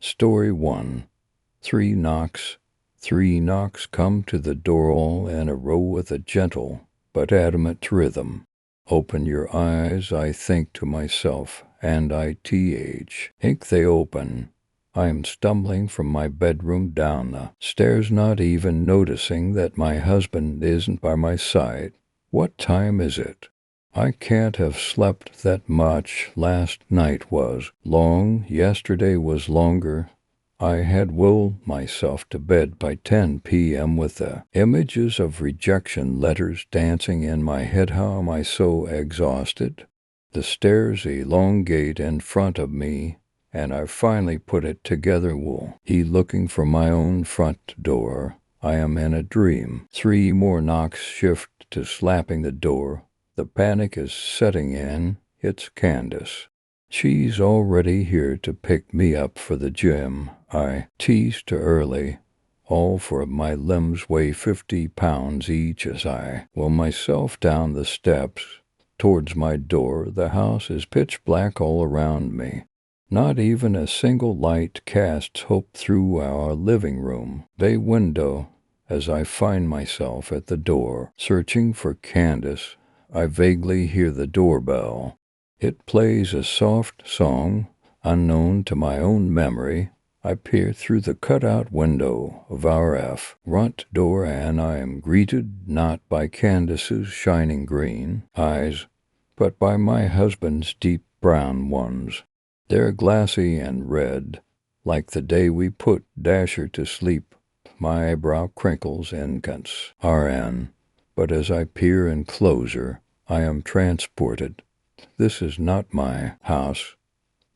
Story 1. Three knocks. Three knocks come to the door all in a row with a gentle but adamant rhythm. Open your eyes, I think to myself, and ink they open. I am stumbling from my bedroom down the stairs, not even noticing that my husband isn't by my side. What time is it? I can't have slept that much. Last night was long, yesterday was longer. I had willed myself to bed by 10 p.m. with the images of rejection letters dancing in my head. How am I so exhausted? The stairs elongate in front of me, and I finally put it together. Looking for my own front door. I am in a dream. 3 more knocks shift to slapping the door. The panic is setting in. It's Candace. She's already here to pick me up for the gym. I teased her early. All 4 of my limbs weigh 50 pounds each as I will myself down the steps towards my door. The house is pitch black all around me. Not even a single light casts hope through our living room bay window. As I find myself at the door, searching for Candace, I vaguely hear the doorbell. It plays a soft song, unknown to my own memory. I peer through the cutout window of our front door, and I am greeted not by Candace's shining green eyes, but by my husband's deep brown ones. They're glassy and red, like the day we put Dasher to sleep. My eyebrow crinkles incants RN, but as I peer in closer, I am transported. This is not my house.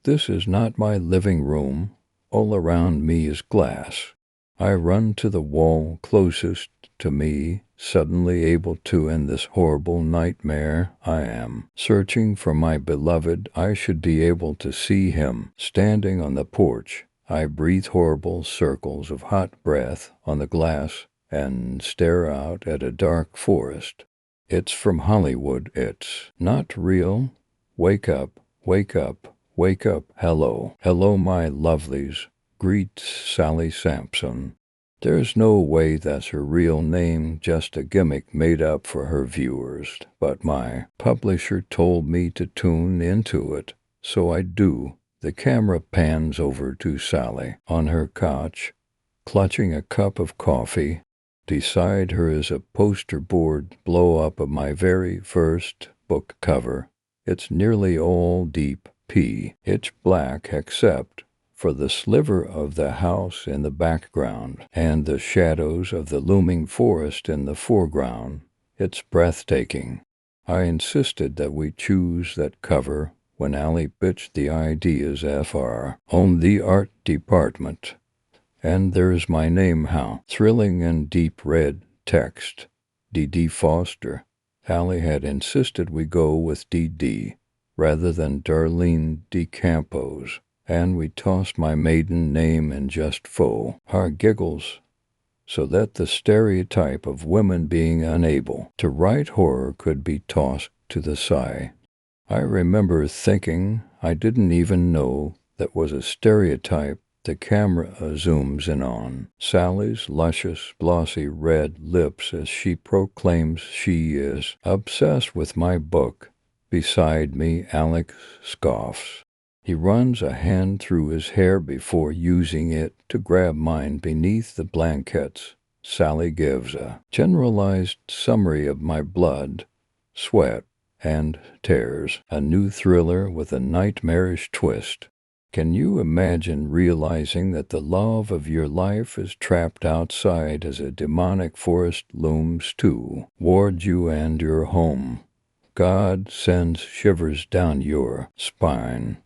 This is not my living room. All around me is glass. I run to the wall closest to me, suddenly able to end this horrible nightmare. I am searching for my beloved. I should be able to see him standing on the porch. I breathe horrible circles of hot breath on the glass and stare out at a dark forest. It's from Hollywood. It's not real. Wake up, wake up, wake up. Hello, hello, my lovelies. Greets Sally Sampson. There's no way that's her real name, just a gimmick made up for her viewers. But my publisher told me to tune into it, so I do. The camera pans over to Sally on her couch, clutching a cup of coffee. Beside her is a poster board blow-up of my very first book cover. It's nearly all deep pitch black except for the sliver of the house in the background and the shadows of the looming forest in the foreground. It's breathtaking. I insisted that we choose that cover when Allie pitched the ideas on the art department. And there's my name, how thrilling in deep red text. D.D. Foster. Allie had insisted we go with D.D. rather than Darlene de Campos, and we tossed my maiden name in just our giggles, so that the stereotype of women being unable to write horror could be tossed to the side. I remember thinking I didn't even know that was a stereotype. The camera zooms in on Sally's luscious, glossy red lips as she proclaims she is obsessed with my book. Beside me, Alex scoffs. He runs a hand through his hair before using it to grab mine beneath the blankets. Sally gives a generalized summary of my blood, sweat, and tears, a new thriller with a nightmarish twist. Can you imagine realizing that the love of your life is trapped outside as a demonic forest looms toward you and your home? God sends shivers down your spine,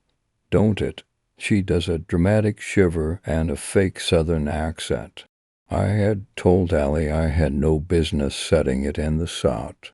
don't it? She does a dramatic shiver and a fake southern accent. I had told Allie I had no business setting it in the South,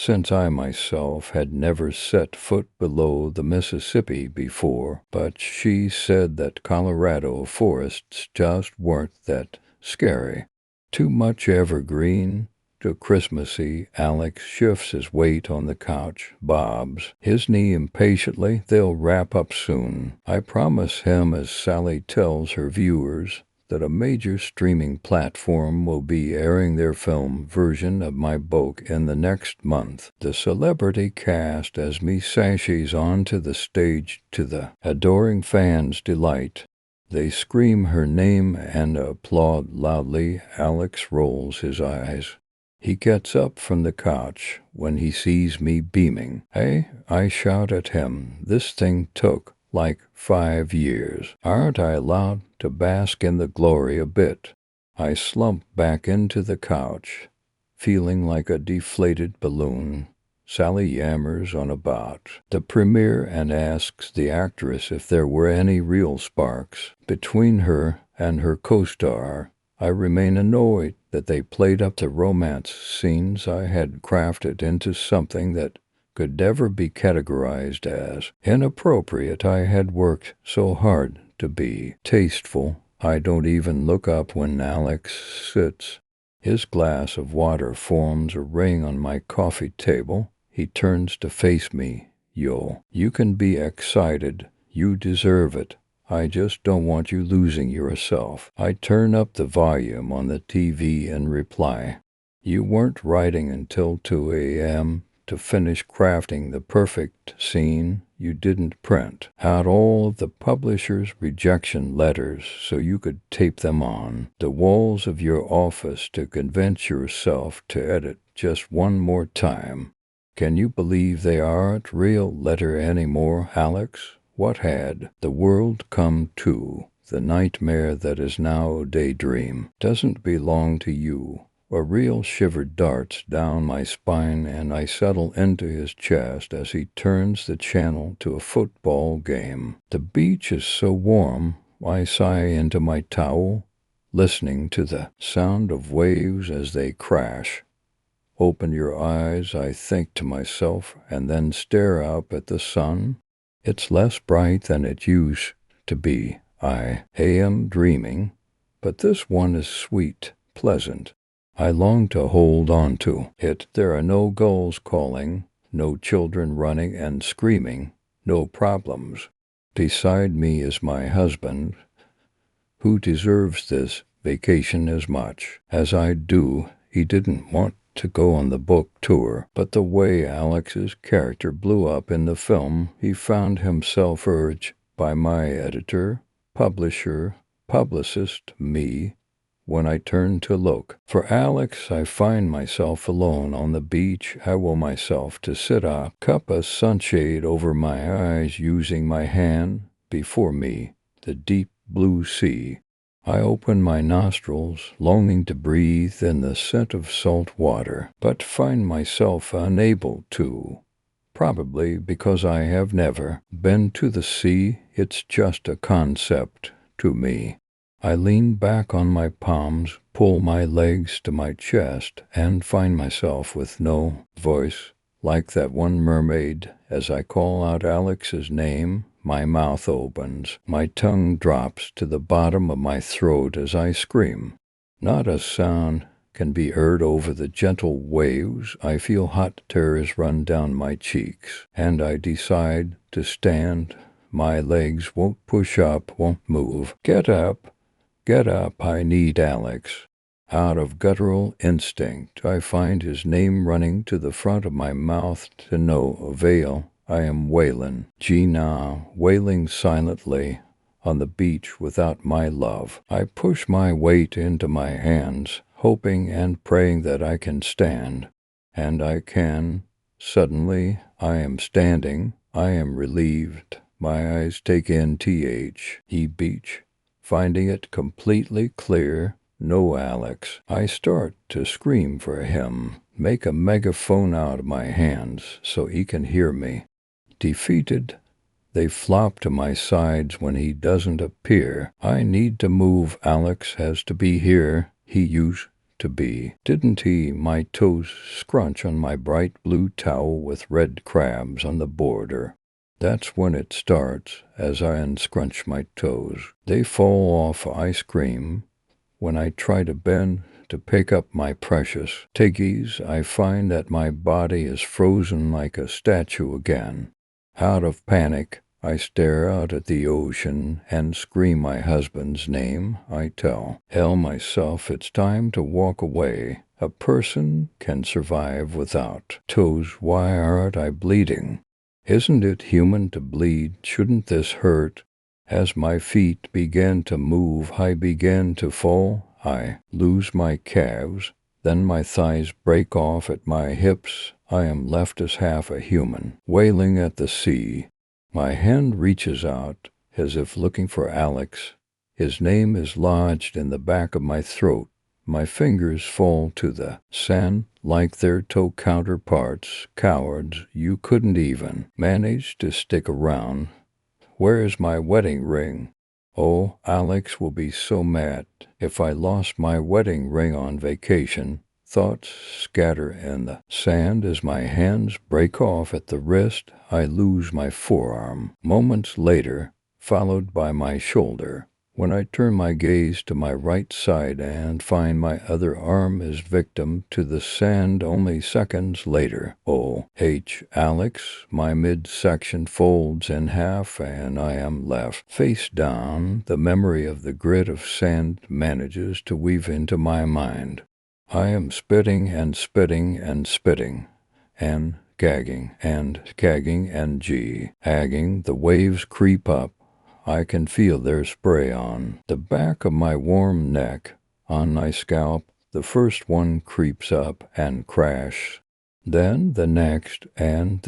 since I myself had never set foot below the Mississippi before, but she said that Colorado forests just weren't that scary. Too much evergreen, to Christmassy, Alex shifts his weight on the couch, bobs his knee impatiently. They'll wrap up soon, I promise him as Sally tells her viewers that a major streaming platform will be airing their film version of my book in the next month. The celebrity cast as me sashays onto the stage to the adoring fans' delight. They scream her name and applaud loudly. Alex rolls his eyes. He gets up from the couch when he sees me beaming. Hey, I shout at him. This thing took like 5 years. Aren't I allowed to bask in the glory a bit? I slump back into the couch, feeling like a deflated balloon. Sally yammers on about the premiere and asks the actress if there were any real sparks between her and her co-star. I remain annoyed that they played up the romance scenes I had crafted into something that could never be categorized as inappropriate. I had worked so hard to be tasteful. I don't even look up when Alex sits. His glass of water forms a ring on my coffee table. He turns to face me. Yo, you can be excited. You deserve it. I just don't want you losing yourself. I turn up the volume on the TV and reply. You weren't writing until 2 a.m. to finish crafting the perfect scene. You didn't print out all of the publisher's rejection letters so you could tape them on the walls of your office to convince yourself to edit just one more time. Can you believe they aren't real letter anymore, Alex? What had the world come to? The nightmare that is now a daydream doesn't belong to you. A real shiver darts down my spine and I settle into his chest as he turns the channel to a football game. The beach is so warm, I sigh into my towel, listening to the sound of waves as they crash. Open your eyes, I think to myself, and then stare up at the sun. It's less bright than it used to be. I am dreaming, but this one is sweet, pleasant. I long to hold on to it. There are no gulls calling, no children running and screaming, no problems. Beside me is my husband, who deserves this vacation as much as I do. He didn't want to go on the book tour, but the way Alex's character blew up in the film, he found himself urged by my editor, publisher, publicist, me, when I turn to look for Alex. I find myself alone on the beach. I will myself to sit up, cup a sunshade over my eyes, using my hand before me, the deep blue sea. I open my nostrils, longing to breathe in the scent of salt water, but find myself unable to. Probably because I have never been to the sea. It's just a concept to me. I lean back on my palms, pull my legs to my chest, and find myself with no voice. Like that one mermaid, as I call out Alex's name, my mouth opens, my tongue drops to the bottom of my throat as I scream. Not a sound can be heard over the gentle waves. I feel hot tears run down my cheeks, and I decide to stand. My legs won't push up, won't move. Get up, I need Alex. Out of guttural instinct, I find his name running to the front of my mouth to no avail. I am wailing, Gina, wailing silently on the beach without my love. I push my weight into my hands, hoping and praying that I can stand. And I can. Suddenly, I am standing. I am relieved. My eyes take in beach, finding it completely clear. No Alex. I start to scream for him, make a megaphone out of my hands so he can hear me. Defeated, they flop to my sides when he doesn't appear. I need to move. Alex has to be here. He used to be. Didn't he? My toes scrunch on my bright blue towel with red crabs on the border. That's when it starts. As I unscrunch my toes, they fall off. I scream. When I try to bend to pick up my precious tiggies, I find that my body is frozen like a statue again. Out of panic, I stare out at the ocean and scream my husband's name. I tell myself it's time to walk away. A person can survive without toes. Why aren't I bleeding? Isn't it human to bleed? Shouldn't this hurt? As my feet begin to move, I begin to fall. I lose my calves. Then my thighs break off at my hips. I am left as half a human, wailing at the sea. My hand reaches out, as if looking for Alex. His name is lodged in the back of my throat. My fingers fall to the sand like their toe counterparts. Cowards, you couldn't even manage to stick around. Where is my wedding ring? Oh, Alex will be so mad if I lost my wedding ring on vacation. Thoughts scatter in the sand as my hands break off at the wrist. I lose my forearm. Moments later, followed by my shoulder. When I turn my gaze to my right side and find my other arm is victim to the sand only seconds later. Oh, Alex, my midsection folds in half and I am left face down. The memory of the grit of sand manages to weave into my mind. I am spitting and spitting and spitting and gagging and gagging. The waves creep up. I can feel their spray on the back of my warm neck, on my scalp. The first one creeps up and crash. Then the next and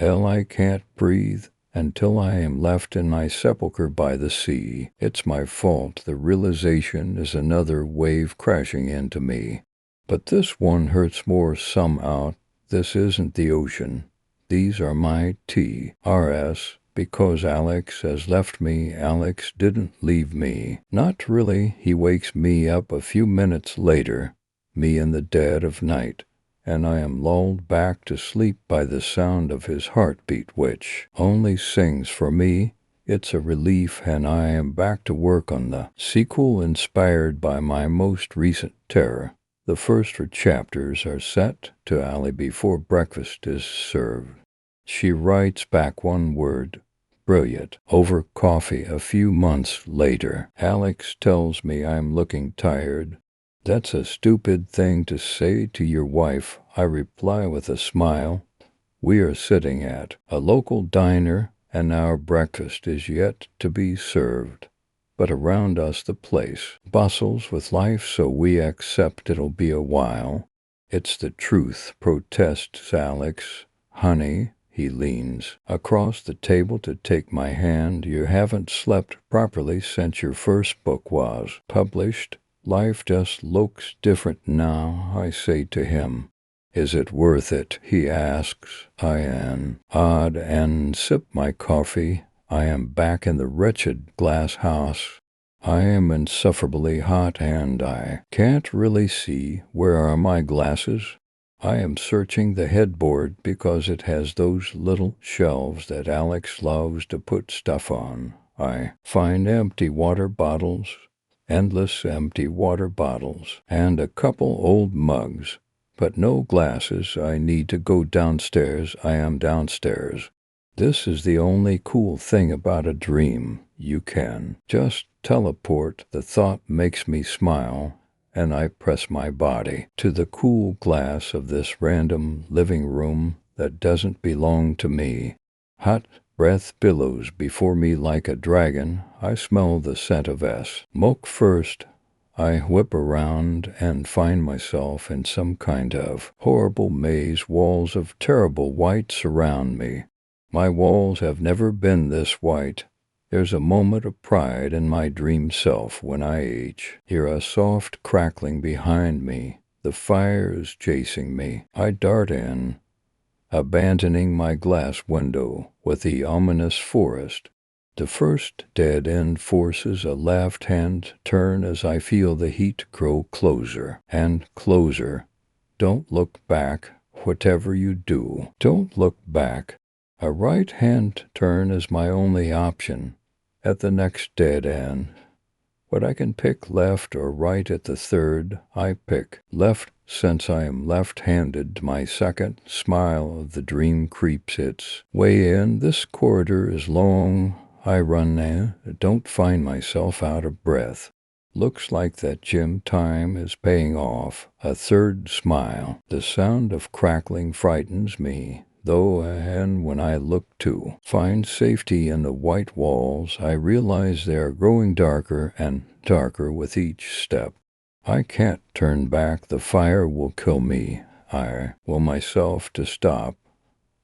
I can't breathe until I am left in my sepulcher by the sea. It's my fault. The realization is another wave crashing into me. But this one hurts more somehow. This isn't the ocean. These are my TRS. Because Alex has left me. Alex didn't leave me. Not really. He wakes me up a few minutes later, me in the dead of night, and I am lulled back to sleep by the sound of his heartbeat, which only sings for me. It's a relief, and I am back to work on the sequel inspired by my most recent terror. The first 4 chapters are set to Allie before breakfast is served. She writes back one word. Brilliant. Over coffee a few months later, Alex tells me I'm looking tired. That's a stupid thing to say to your wife, I reply with a smile. We are sitting at a local diner and our breakfast is yet to be served. But around us the place bustles with life, so we accept it'll be a while. It's the truth, protests Alex. Honey. He leans across the table to take my hand. You haven't slept properly since your first book was published. Life just looks different now, I say to him. Is it worth it? He asks. I nod and sip my coffee. I am back in the wretched glass house. I am insufferably hot and I can't really see. Where are my glasses? I am searching the headboard because it has those little shelves that Alex loves to put stuff on. I find empty water bottles, endless empty water bottles, and a couple old mugs, but no glasses. I need to go downstairs. I am downstairs. This is the only cool thing about a dream. You can just teleport. The thought makes me smile, and I press my body to the cool glass of this random living room that doesn't belong to me. Hot breath billows before me like a dragon. I smell the scent of smoke first. I whip around and find myself in some kind of horrible maze. Walls of terrible white surround me. My walls have never been this white. There's a moment of pride in my dream self when I hear a soft crackling behind me. The fire is chasing me. I dart in, abandoning my glass window with the ominous forest. The first dead end forces a left-hand turn as I feel the heat grow closer and closer. Don't look back. Whatever you do, don't look back. A right-hand turn is my only option. At the next dead end, But I can pick left or right at the third. I pick left since I am left-handed. My second smile of the dream creeps its way in. This corridor is long. I run now. Don't find myself out of breath. Looks like that gym time is paying off. A third smile. The sound of crackling frightens me, though, and when I look to find safety in the white walls, I realize they are growing darker and darker with each step. I can't turn back. The fire will kill me. I will myself to stop.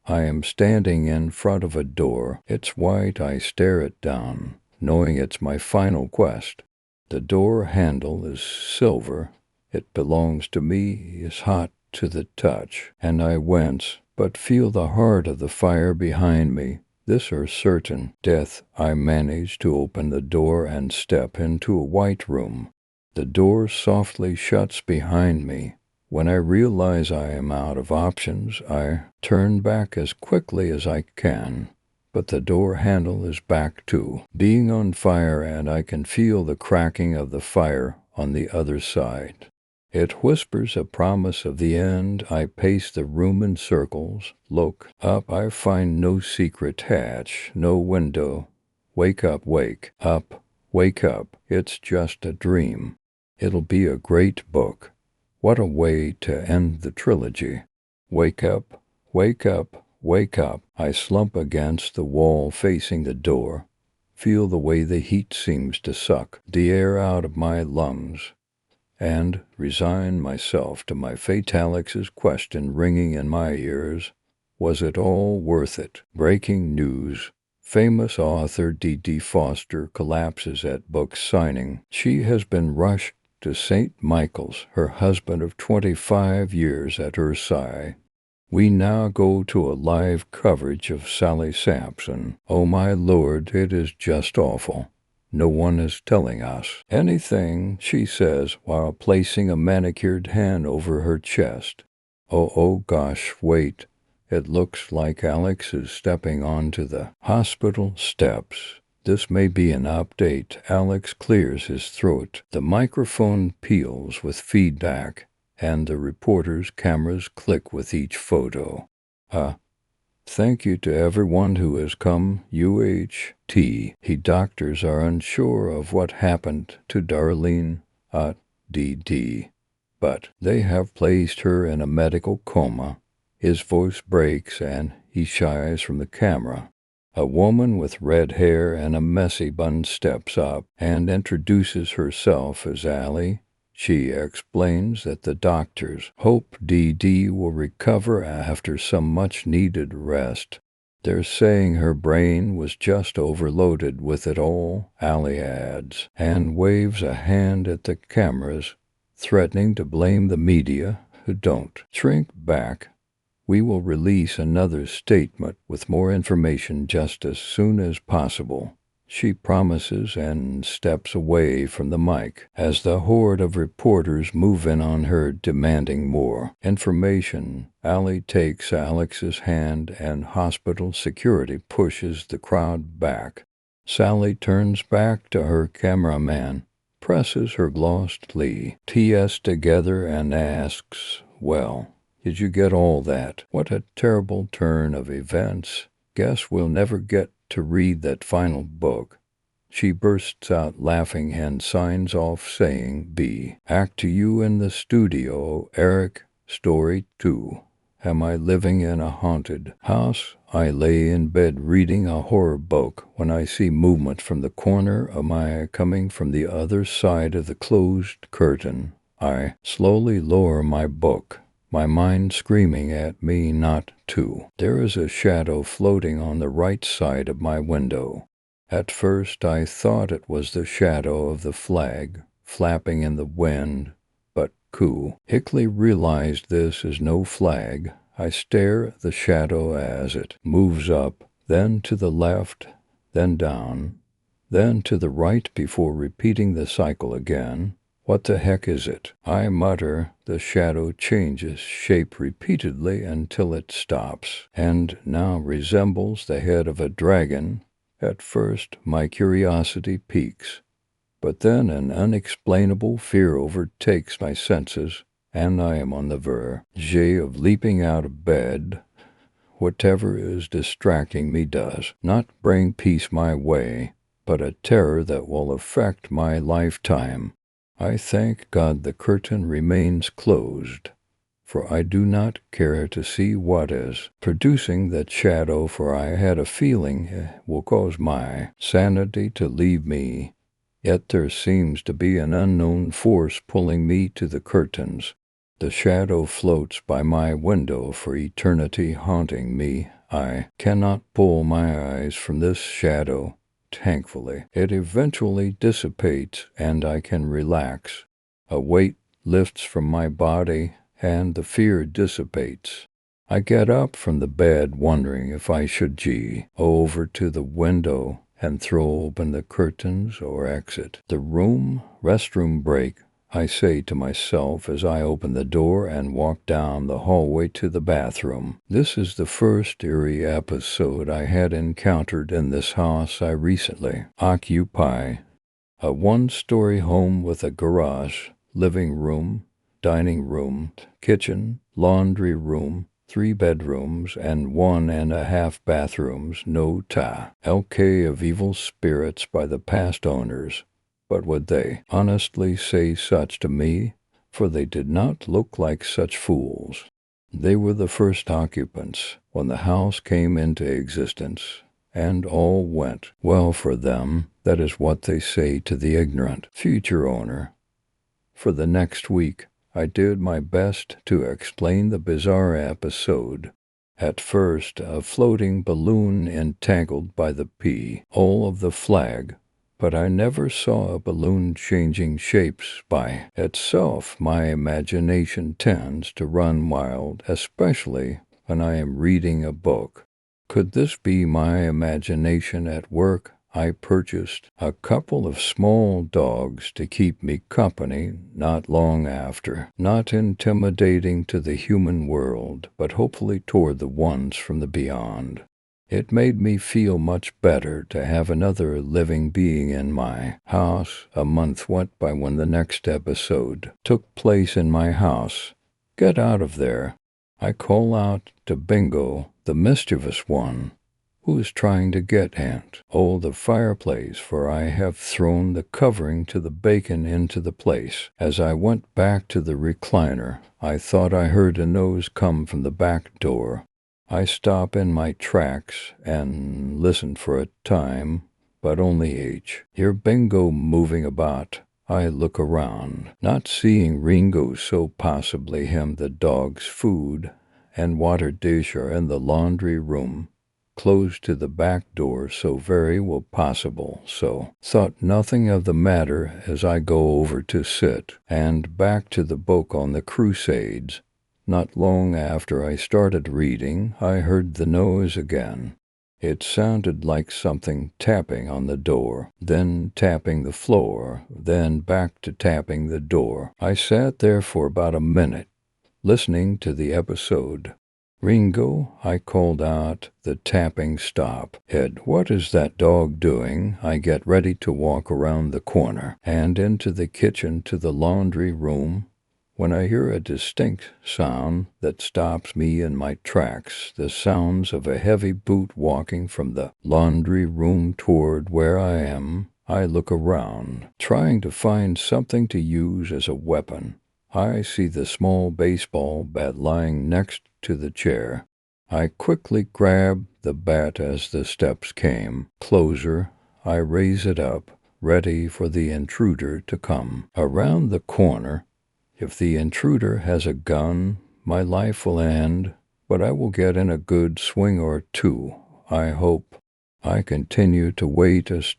I am standing in front of a door. It's white. I stare it down, knowing it's my final quest. The door handle is silver. It belongs to me, is hot to the touch, and I wince, but feel the heart of the fire behind me. This are certain death. I manage to open the door and step into a white room. The door softly shuts behind me. When I realize I am out of options, I turn back as quickly as I can. But the door handle is back to being on fire, and I can feel the cracking of the fire on the other side. It whispers a promise of the end. I pace the room in circles. Look up. I find no secret hatch, no window. Wake up, wake up, wake up. It's just a dream. It'll be a great book. What a way to end the trilogy. Wake up, wake up, wake up. I slump against the wall facing the door. Feel the way the heat seems to suck the air out of my lungs, and resign myself to my fate. Alex's question ringing in my ears. Was it all worth it? Breaking news. Famous author D.D. Foster collapses at book signing. She has been rushed to St. Michael's, her husband of 25 years at her side. We now go to a live coverage of Sally Sampson. Oh my Lord, it is just awful. No one is telling us anything, she says while placing a manicured hand over her chest. Oh gosh, wait. It looks like Alex is stepping onto the hospital steps. This may be an update. Alex clears his throat. The microphone peels with feedback, and the reporter's cameras click with each photo. Thank you to everyone who has come. UHT. Doctors are unsure of what happened to Darlene DD, but they have placed her in a medical coma. His voice breaks and he shies from the camera. A woman with red hair and a messy bun steps up and introduces herself as Allie. She explains that the doctors hope DD will recover after some much-needed rest. They're saying her brain was just overloaded with it all, Allie adds, and waves a hand at the cameras, threatening to blame the media who don't shrink back. We will release another statement with more information just as soon as possible, she promises and steps away from the mic as the horde of reporters move in on her demanding more information. Allie takes Alex's hand and hospital security pushes the crowd back. Sally turns back to her cameraman, presses her glossed TS together and asks, well, did you get all that? What a terrible turn of events. Guess we'll never get to read that final book. She bursts out laughing and signs off saying, Back to you in the studio, Eric. Story 2. Am I living in a haunted house? I lay in bed reading a horror book when I see movement from the corner of my eye coming from the other side of the closed curtain. I slowly lower my book, my mind screaming at me not to. There is a shadow floating on the right side of my window. At first I thought it was the shadow of the flag flapping in the wind, but quickly realized this is no flag. I stare at the shadow as it moves up, then to the left, then down, then to the right before repeating the cycle again. What the heck is it? I mutter. The shadow changes shape repeatedly until it stops, and now resembles the head of a dragon. At first, my curiosity peaks. But then an unexplainable fear overtakes my senses, and I am on the verge of leaping out of bed. Whatever is distracting me does not bring peace my way, but a terror that will affect my lifetime. I thank God the curtain remains closed, for I do not care to see what is producing that shadow, for I had a feeling it will cause my sanity to leave me. Yet there seems to be an unknown force pulling me to the curtains. The shadow floats by my window for eternity, haunting me. I cannot pull my eyes from this shadow. Thankfully, it eventually dissipates and I can relax. A weight lifts from my body and the fear dissipates. I get up from the bed wondering if I should go over to the window and throw open the curtains or exit the restroom break. I say to myself as I open the door and walk down the hallway to the bathroom. This is the first eerie episode I had encountered in this house I recently occupy. A one-story home with a garage, living room, dining room, kitchen, laundry room, 3 bedrooms, and 1.5 bathrooms, no LK of evil spirits by the past owners. But would they honestly say such to me? For they did not look like such fools. They were the first occupants when the house came into existence, and all went well for them. That is what they say to the ignorant future owner. For the next week, I did my best to explain the bizarre episode. At first, a floating balloon entangled by the P-hole of the flag, but I never saw a balloon changing shapes by itself. My imagination tends to run wild, especially when I am reading a book. Could this be my imagination at work? I purchased a couple of small dogs to keep me company not long after, not intimidating to the human world, but hopefully toward the ones from the beyond. It made me feel much better to have another living being in my house. A month went by when the next episode took place in my house. Get out of there. I call out to Bingo, the mischievous one, who is trying to get the fireplace, for I have thrown the covering to the bacon into the place. As I went back to the recliner, I thought I heard a nose come from the back door. I stop in my tracks and listen for a time, but only hear Bingo moving about. I look around, not seeing Ringo, so possibly him. The dog's food and water dish are in the laundry room, close to the back door, so very well possible. So thought nothing of the matter as I go over to sit and back to the book on the Crusades. Not long after I started reading, I heard the noise again. It sounded like something tapping on the door, then tapping the floor, then back to tapping the door. I sat there for about a minute, listening to the episode. Ringo, I called out. The tapping stopped. Ed, what is that dog doing? I get ready to walk around the corner and into the kitchen to the laundry room, when I hear a distinct sound that stops me in my tracks, the sounds of a heavy boot walking from the laundry room toward where I am. I look around, trying to find something to use as a weapon. I see the small baseball bat lying next to the chair. I quickly grab the bat as the steps came closer. I raise it up, ready for the intruder to come around the corner. If the intruder has a gun, my life will end, but I will get in a good swing or two, I hope. I continue to wait as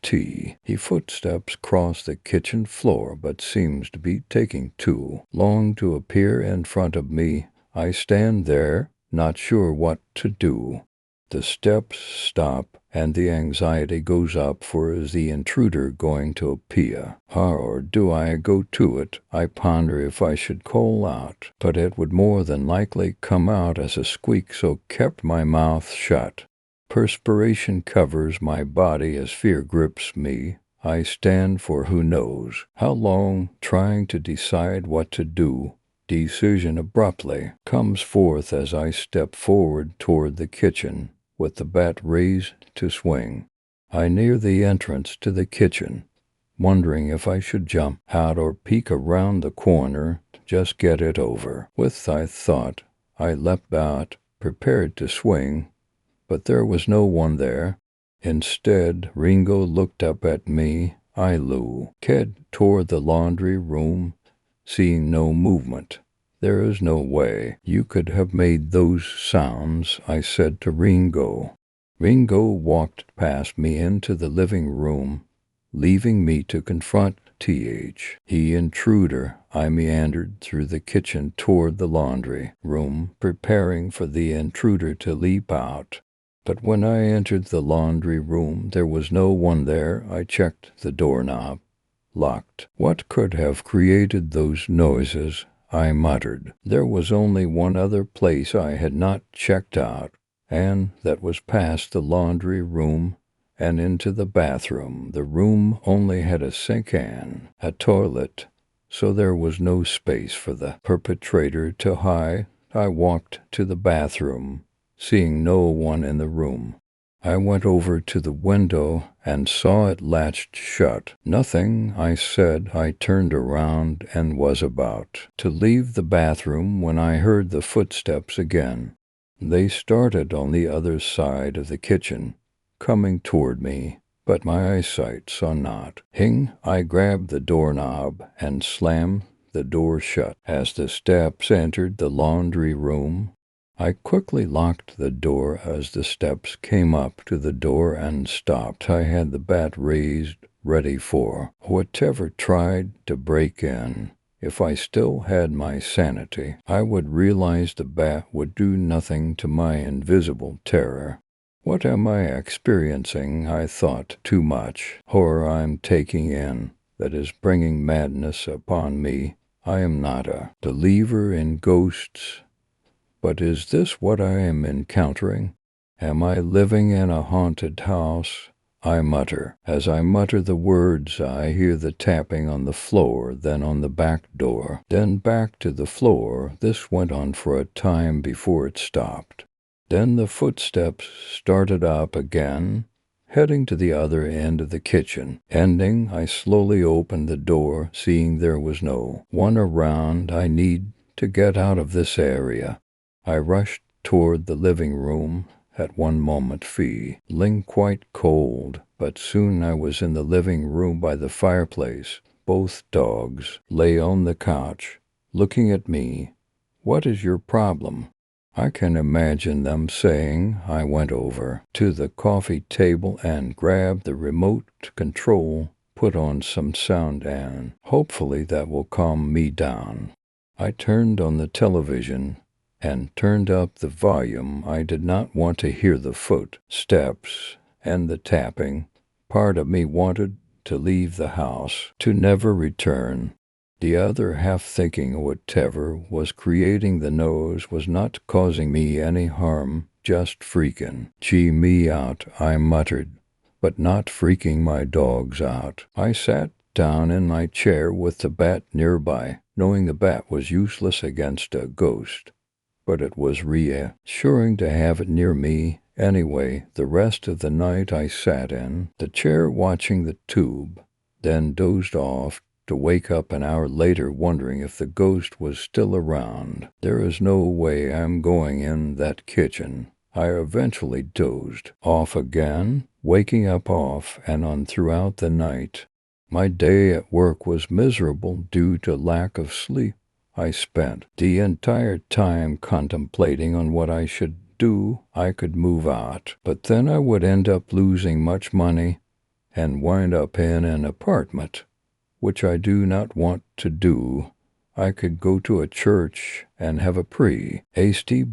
footsteps cross the kitchen floor, but seems to be taking too long to appear in front of me. I stand there, not sure what to do. The steps stop, and the anxiety goes up, for is the intruder going to appear? Or do I go to it? I ponder if I should call out, but it would more than likely come out as a squeak, so kept my mouth shut. Perspiration covers my body as fear grips me. I stand for who knows how long, trying to decide what to do. Decision abruptly comes forth as I step forward toward the kitchen, with the bat raised to swing. I near the entrance to the kitchen, wondering if I should jump out or peek around the corner, just get it over with. I thought. I leapt out, prepared to swing, but there was no one there. Instead, Ringo looked up at me. I lew Ked toward the laundry room, seeing no movement. There is no way you could have made those sounds, I said to Ringo. Ringo walked past me into the living room, leaving me to confront He intruder. I meandered through the kitchen toward the laundry room, preparing for the intruder to leap out. But when I entered the laundry room, there was no one there. I checked the doorknob. Locked. What could have created those noises? I muttered. There was only one other place I had not checked out, and that was past the laundry room and into the bathroom. The room only had a sink and a toilet, so there was no space for the perpetrator to hide. I walked to the bathroom, seeing no one in the room. I went over to the window and saw it latched shut. Nothing, I said. I turned around and was about to leave the bathroom when I heard the footsteps again. They started on the other side of the kitchen, coming toward me, but my eyesight saw not. I grabbed the doorknob and slammed the door shut. As the steps entered the laundry room, I quickly locked the door as the steps came up to the door and stopped. I had the bat raised, ready for whatever tried to break in. If I still had my sanity, I would realize the bat would do nothing to my invisible terror. What am I experiencing? I thought. Too much horror I'm taking in that is bringing madness upon me. I am not a believer in ghosts. But is this what I am encountering? Am I living in a haunted house? I mutter. As I mutter the words, I hear the tapping on the floor, then on the back door, then back to the floor. This went on for a time before it stopped. Then the footsteps started up again, heading to the other end of the kitchen. Ending, I slowly opened the door, seeing there was no one around. I need to get out of this area. I rushed toward the living room, at one moment feeling quite cold, but soon I was in the living room by the fireplace. Both dogs lay on the couch, looking at me. What is your problem? I can imagine them saying. I went over to the coffee table and grabbed the remote control, put on some sound, and hopefully that will calm me down. I turned on the television and turned up the volume. I did not want to hear the footsteps and the tapping. Part of me wanted to leave the house, to never return. The other half thinking whatever was creating the noise was not causing me any harm, just freaking me out, I muttered, but not freaking my dogs out. I sat down in my chair with the bat nearby, knowing the bat was useless against a ghost. But it was reassuring to have it near me. Anyway, the rest of the night I sat in the chair watching the tube, then dozed off to wake up an hour later wondering if the ghost was still around. There is no way I'm going in that kitchen. I eventually dozed off again, waking up off and on throughout the night. My day at work was miserable due to lack of sleep. I spent the entire time contemplating on what I should do. I could move out, but then I would end up losing much money and wind up in an apartment, which I do not want to do. I could go to a church and have a priest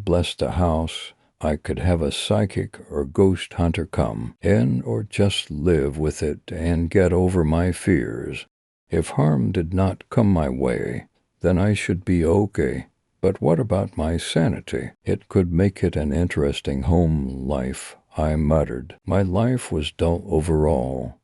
bless the house. I could have a psychic or ghost hunter come in, or just live with it and get over my fears. If harm did not come my way, then I should be okay. But what about my sanity? It could make it an interesting home life, I muttered. My life was dull overall.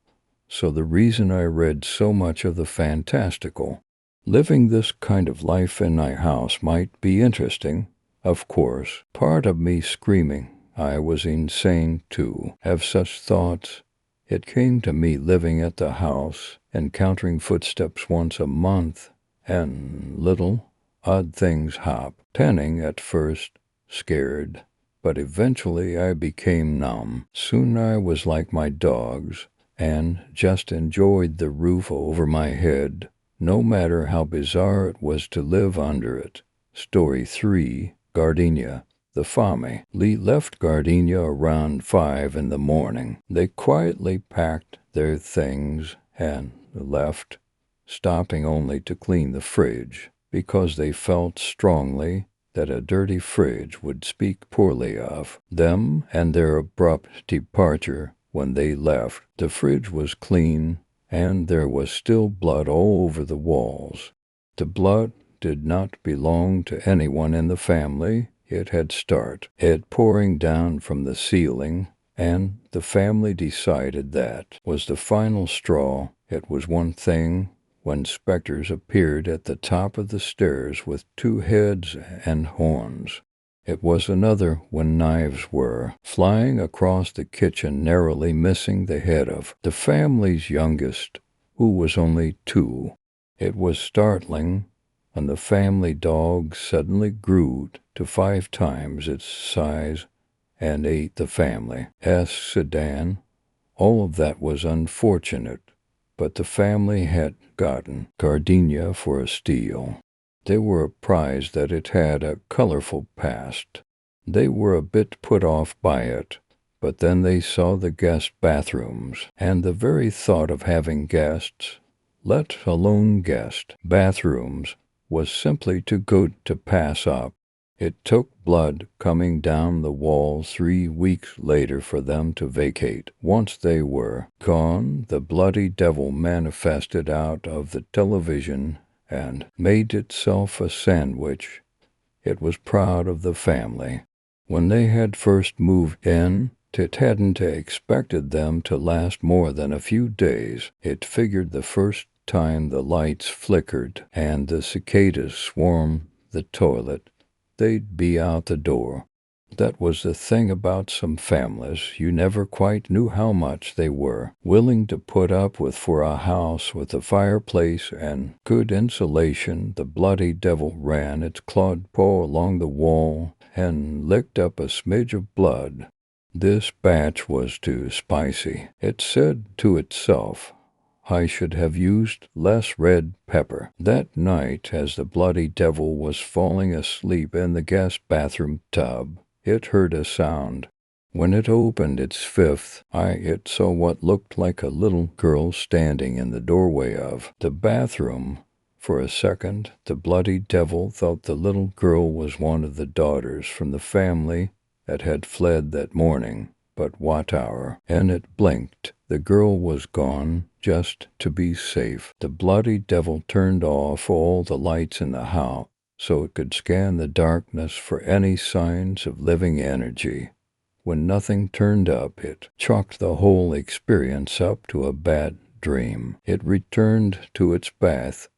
so the reason I read so much of the fantastical. Living this kind of life in my house might be interesting, of course. Part of me screaming I was insane to have such thoughts. It came to me living at the house, encountering footsteps once a month, and little odd things happening at first, scared. But eventually I became numb. Soon I was like my dogs, and just enjoyed the roof over my head, no matter how bizarre it was to live under it. Story 3, Gardenia. The family left Gardenia around 5 in the morning. They quietly packed their things and left, stopping only to clean the fridge, because they felt strongly that a dirty fridge would speak poorly of them and their abrupt departure. When they left, the fridge was clean, and there was still blood all over the walls. The blood did not belong to anyone in the family. It had started pouring down from the ceiling, and the family decided that was the final straw. It was one thing when specters appeared at the top of the stairs with 2 heads and horns. It was another when knives were flying across the kitchen, narrowly missing the head of the family's youngest, who was only 2. It was startling when the family dog suddenly grew to 5 times its size and ate the family's sedan. All of that was unfortunate, but the family had gotten Gardenia for a steal. They were apprised that it had a colorful past. They were a bit put off by it, but then they saw the guest bathrooms, and the very thought of having guests, let alone guest bathrooms, was simply too good to pass up. It took blood coming down the walls 3 weeks later for them to vacate. Once they were gone, the bloody devil manifested out of the television and made itself a sandwich. It was proud of the family. When they had first moved in, it hadn't expected them to last more than a few days. It figured the first time the lights flickered and the cicadas swarmed the toilet, they'd be out the door. That was the thing about some families. You never quite knew how much they were willing to put up with for a house with a fireplace and good insulation. The bloody devil ran its clawed paw along the wall and licked up a smidge of blood. This batch was too spicy. It said to itself, I should have used less red pepper. That night, as the bloody devil was falling asleep in the guest bathroom tub, it heard a sound. When it opened its 5th eye, it saw what looked like a little girl standing in the doorway of the bathroom. For a second, the bloody devil thought the little girl was one of the daughters from the family that had fled that morning. But what hour? And it blinked. The girl was gone, just to be safe. The bloody devil turned off all the lights in the house so it could scan the darkness for any signs of living energy. When nothing turned up, it chalked the whole experience up to a bad dream. It returned to its bath,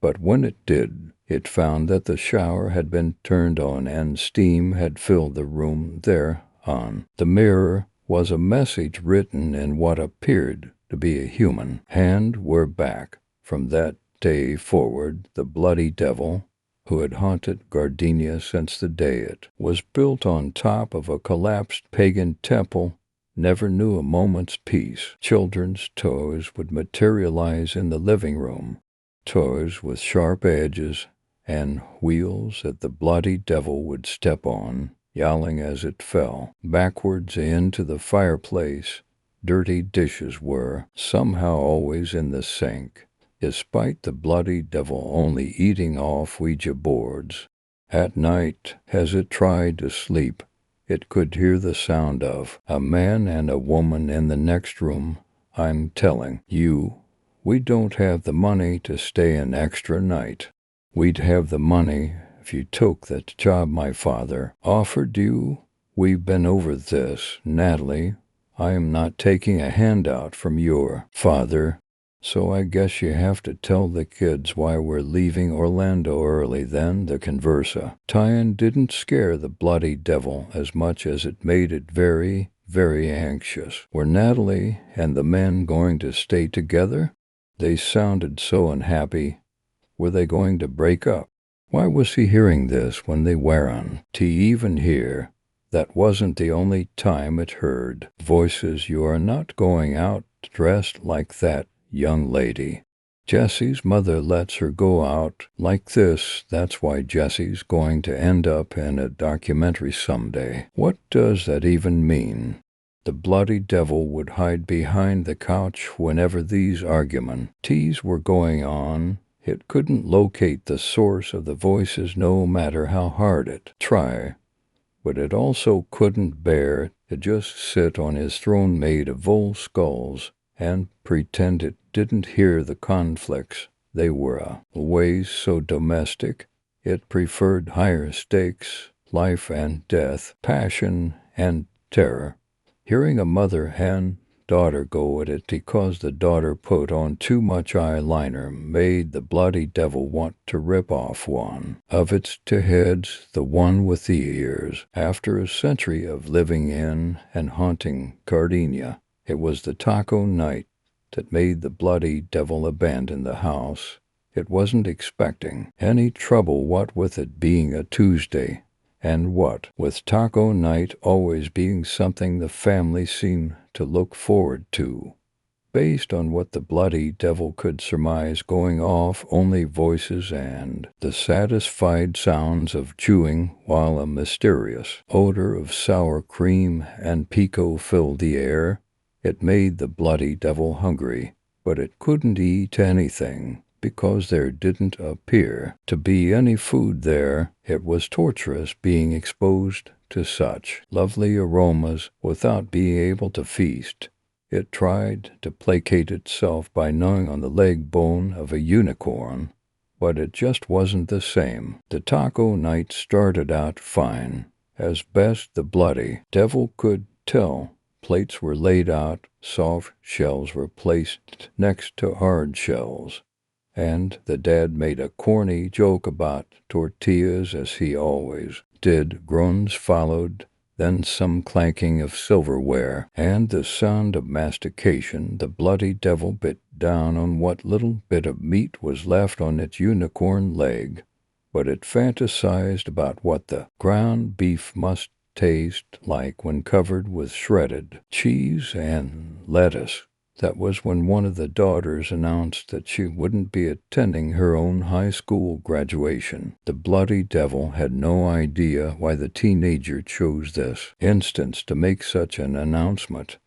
but when it did, it found that the shower had been turned on and steam had filled the room. There, on the mirror, was a message written in what appeared to be a human hand. We're back. From that day forward, the bloody devil, who had haunted Gardenia since the day it was built on top of a collapsed pagan temple, never knew a moment's peace. Children's toys would materialize in the living room, toys with sharp edges and wheels that the bloody devil would step on, yowling as it fell backwards into the fireplace. Dirty dishes were somehow always in the sink, despite the bloody devil only eating off Ouija boards. At night, as it tried to sleep, it could hear the sound of a man and a woman in the next room. I'm telling you, we don't have the money to stay an extra night. We'd have the money if you took that job my father offered you. We've been over this, Natalie. I am not taking a handout from your father, so I guess you have to tell the kids why we're leaving Orlando early then, the conversa. Tyan didn't scare the bloody devil as much as it made it very, very anxious. Were Natalie and the men going to stay together? They sounded so unhappy. Were they going to break up? Why was he hearing this when they weren't? To even hear, that wasn't the only time it heard voices. You are not going out dressed like that, young lady. Jessie's mother lets her go out like this. That's why Jessie's going to end up in a documentary someday. What does that even mean? The bloody devil would hide behind the couch whenever these arguments were going on. It couldn't locate the source of the voices no matter how hard it tried. But it also couldn't bear to just sit on his throne made of bull skulls and pretend it didn't hear the conflicts. They were always so domestic. It preferred higher stakes, life and death, passion and terror. Hearing a mother and daughter go at it because the daughter put on too much eyeliner made the bloody devil want to rip off one of its two heads, the one with the ears. After a century of living in and haunting Gardenia, it was the taco night that made the bloody devil abandon the house. It wasn't expecting any trouble, what with it being a Tuesday. And what with taco night always being something the family seemed to look forward to. Based on what the bloody devil could surmise going off, only voices and the satisfied sounds of chewing, while a mysterious odor of sour cream and pico filled the air. It made the bloody devil hungry, but it couldn't eat anything because there didn't appear to be any food there. It was torturous being exposed to such lovely aromas without being able to feast. It tried to placate itself by gnawing on the leg bone of a unicorn, but it just wasn't the same. The taco night started out fine. As best the bloody devil could tell, plates were laid out, soft shells were placed next to hard shells, and the dad made a corny joke about tortillas as he always did. Groans followed, then some clanking of silverware, and the sound of mastication. The bloody devil bit down on what little bit of meat was left on its unicorn leg, but it fantasized about what the ground beef must taste like when covered with shredded cheese and lettuce. That was when one of the daughters announced that she wouldn't be attending her own high school graduation. The bloody devil had no idea why the teenager chose this instance to make such an announcement,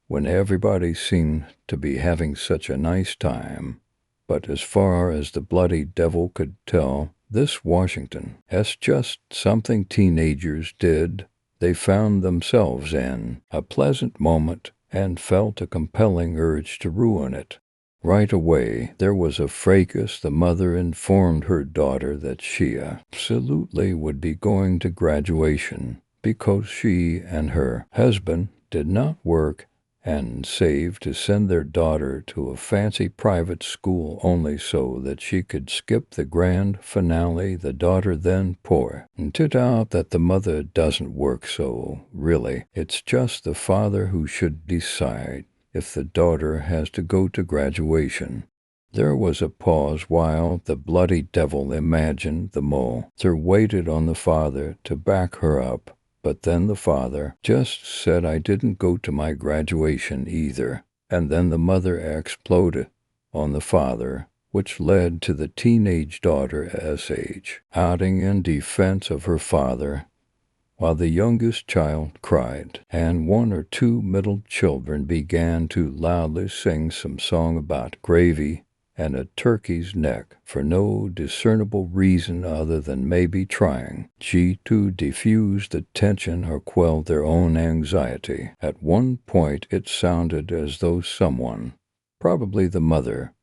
when everybody seemed to be having such a nice time. But as far as the bloody devil could tell, this Washington's just something teenagers did. They found themselves in a pleasant moment and felt a compelling urge to ruin it. Right away, there was a fracas. The mother informed her daughter that she absolutely would be going to graduation because she and her husband did not work and save to send their daughter to a fancy private school only so that she could skip the grand finale. The daughter then pointed out that the mother doesn't work, so really it's just the father who should decide if the daughter has to go to graduation. There was a pause while the bloody devil imagined the mother waited on the father to back her up. But then the father just said, "I didn't go to my graduation either." And then the mother exploded on the father, which led to the teenage daughter outing in defense of her father, while the youngest child cried, and one or two middle children began to loudly sing some song about gravy and a turkey's neck for no discernible reason other than maybe trying to diffuse the tension or quell their own anxiety. At one point it sounded as though someone, probably the mother,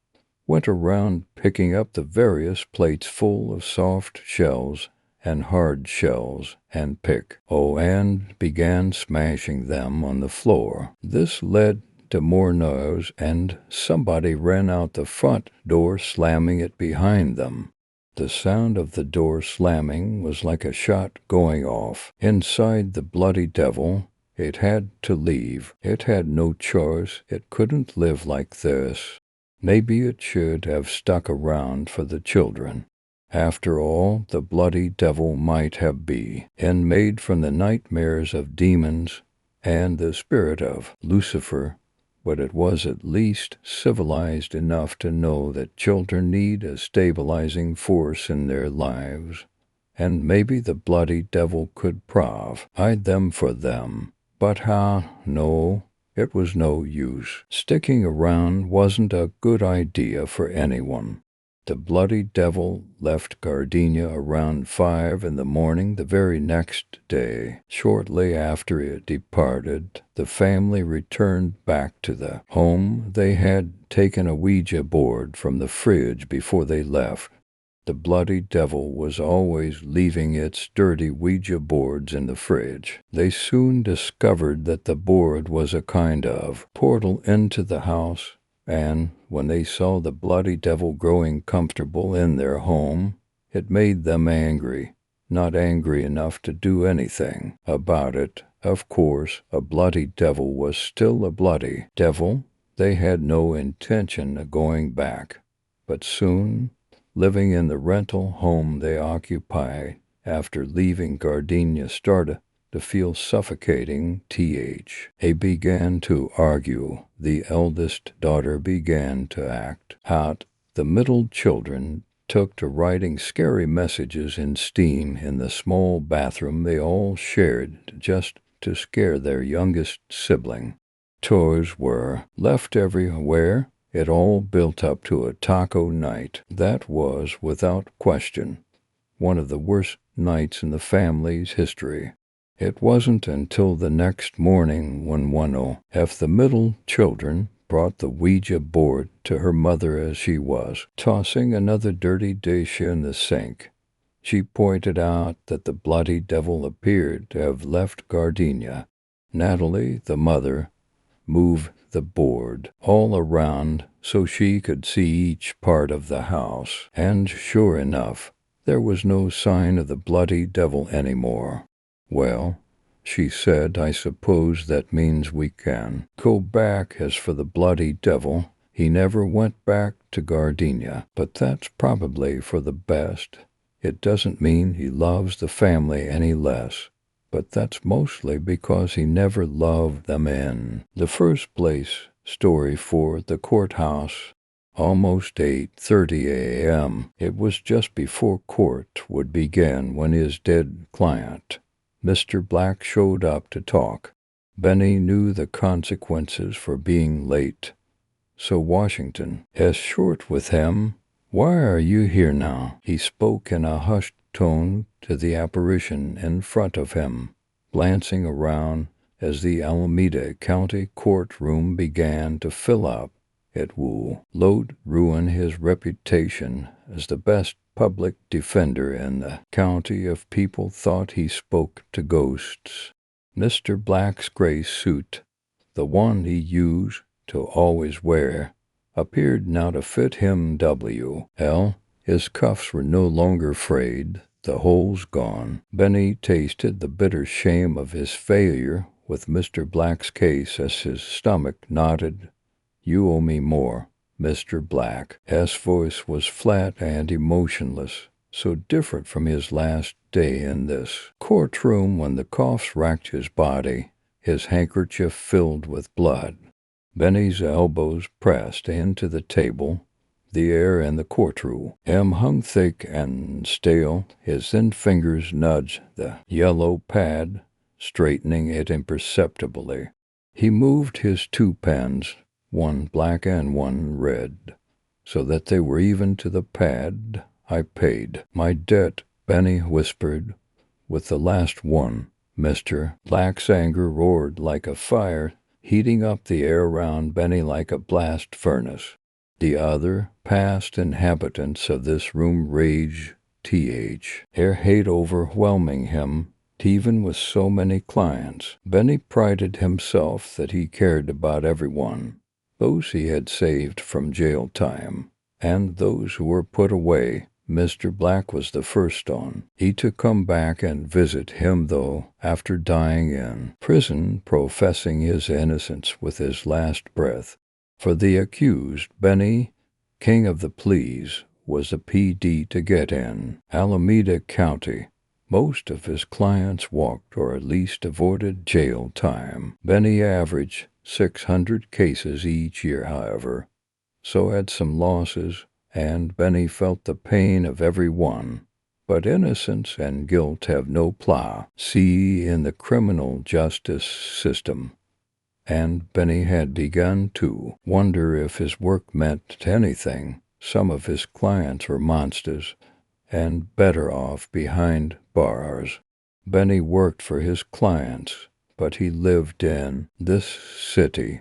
went around picking up the various plates full of soft shells and hard shells and pick, and began smashing them on the floor. This led to more noise, and somebody ran out the front door, slamming it behind them. The sound of the door slamming was like a shot going off. Inside the bloody devil, it had to leave. It had no choice. It couldn't live like this. Maybe it should have stuck around for the children. After all, the bloody devil might have been made from the nightmares of demons and the spirit of Lucifer, but it was at least civilized enough to know that children need a stabilizing force in their lives, and maybe the bloody devil could provide them for them. But no, it was no use. Sticking around wasn't a good idea for anyone. The bloody devil left Gardenia around 5 in the morning the very next day. Shortly after it departed, the family returned back to the home. They had taken a Ouija board from the fridge before they left. The bloody devil was always leaving its dirty Ouija boards in the fridge. They soon discovered that the board was a kind of portal into the house, and when they saw the bloody devil growing comfortable in their home, it made them angry. Not angry enough to do anything about it. Of course, a bloody devil was still a bloody devil. They had no intention of going back. But soon, living in the rental home they occupied after leaving Gardenia started to feel suffocating. They began to argue. The eldest daughter began to act out. The middle children took to writing scary messages in steam in the small bathroom they all shared just to scare their youngest sibling. Toys were left everywhere. It all built up to a taco night. That was, without question, one of the worst nights in the family's history. It wasn't until the next morning when one of the middle children brought the Ouija board to her mother as she was tossing another dirty dish in the sink. She pointed out that the bloody devil appeared to have left Gardenia. Natalie, the mother, moved the board all around so she could see each part of the house, and sure enough, there was no sign of the bloody devil anymore. Well, she said, I suppose that means we can go back. As for the bloody devil, he never went back to Gardenia, but that's probably for the best. It doesn't mean he loves the family any less, but that's mostly because he never loved them in the first place. Story for the courthouse. Almost 8:30 a.m. It was just before court would begin when his dead client, Mr. Black, showed up to talk. Benny knew the consequences for being late, so Washington is short with him. Why are you here now? He spoke in a hushed tone to the apparition in front of him, glancing around as the Alameda County courtroom began to fill up. It would ruin his reputation as the best public defender in the county if people thought he spoke to ghosts. Mr. Black's gray suit, the one he used to always wear, appeared now to fit him well. His cuffs were no longer frayed, the holes gone. Benny tasted the bitter shame of his failure with Mr. Black's case as his stomach nodded. You owe me more, Mr. Black. His voice was flat and emotionless, so different from his last day in this courtroom when the coughs racked his body, his handkerchief filled with blood. Benny's elbows pressed into the table. The air in the courtroom hung thick and stale. His thin fingers nudged the yellow pad, straightening it imperceptibly. He moved his two pens, one black and one red, so that they were even to the pad. I paid my debt, Benny whispered, with the last one. Mr. Black's anger roared like a fire, heating up the air around Benny like a blast furnace. The other past inhabitants of this room raged Her hate overwhelming him, even with so many clients. Benny prided himself that he cared about everyone, those he had saved from jail time, and those who were put away. Mr. Black was the first on. He to come back and visit him, though, after dying in prison, professing his innocence with his last breath. For the accused, Benny, king of the pleas, was a PD to get in Alameda County. Most of his clients walked or at least avoided jail time. Benny averaged 600 cases each year, however, so had some losses, and Benny felt the pain of every one. But innocence and guilt have no place in the criminal justice system, and Benny had begun to wonder if his work meant anything. Some of his clients were monsters, and better off behind bars. Benny worked for his clients, but he lived in this city,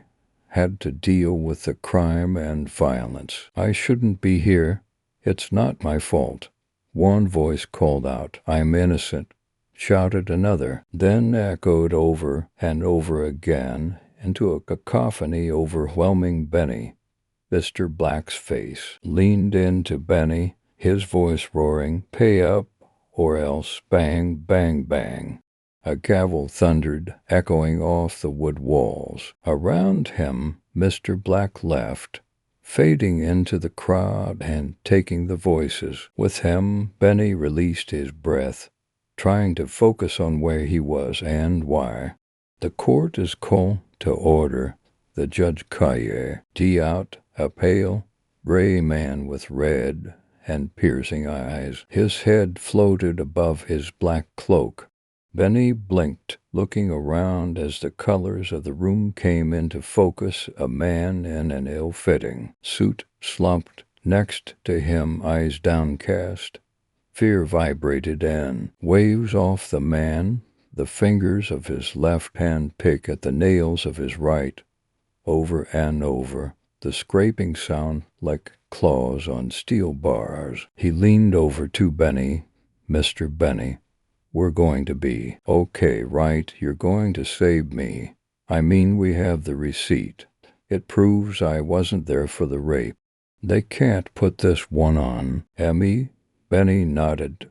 had to deal with the crime and violence. "I shouldn't be here. It's not my fault," one voice called out. "I'm innocent," shouted another, then echoed over and over again into a cacophony overwhelming Benny. Mr. Black's face leaned into Benny, his voice roaring, "Pay up, or else bang, bang, bang." A gavel thundered, echoing off the wood walls. Around him, Mr. Black left, fading into the crowd and taking the voices with him. Benny released his breath, trying to focus on where he was and why. "The court is called to order," the judge called out, a pale, gray man with red and piercing eyes. His head floated above his black cloak. Benny blinked, looking around as the colors of the room came into focus. A man in an ill-fitting suit slumped next to him, eyes downcast. Fear vibrated in waves off the man. The fingers of his left hand pick at the nails of his right, over and over, the scraping sound like claws on steel bars. He leaned over to Benny. "Mr. Benny, we're going to be okay, right? You're going to save me. I mean, we have the receipt. It proves I wasn't there for the rape. They can't put this one on Emmy." Benny nodded,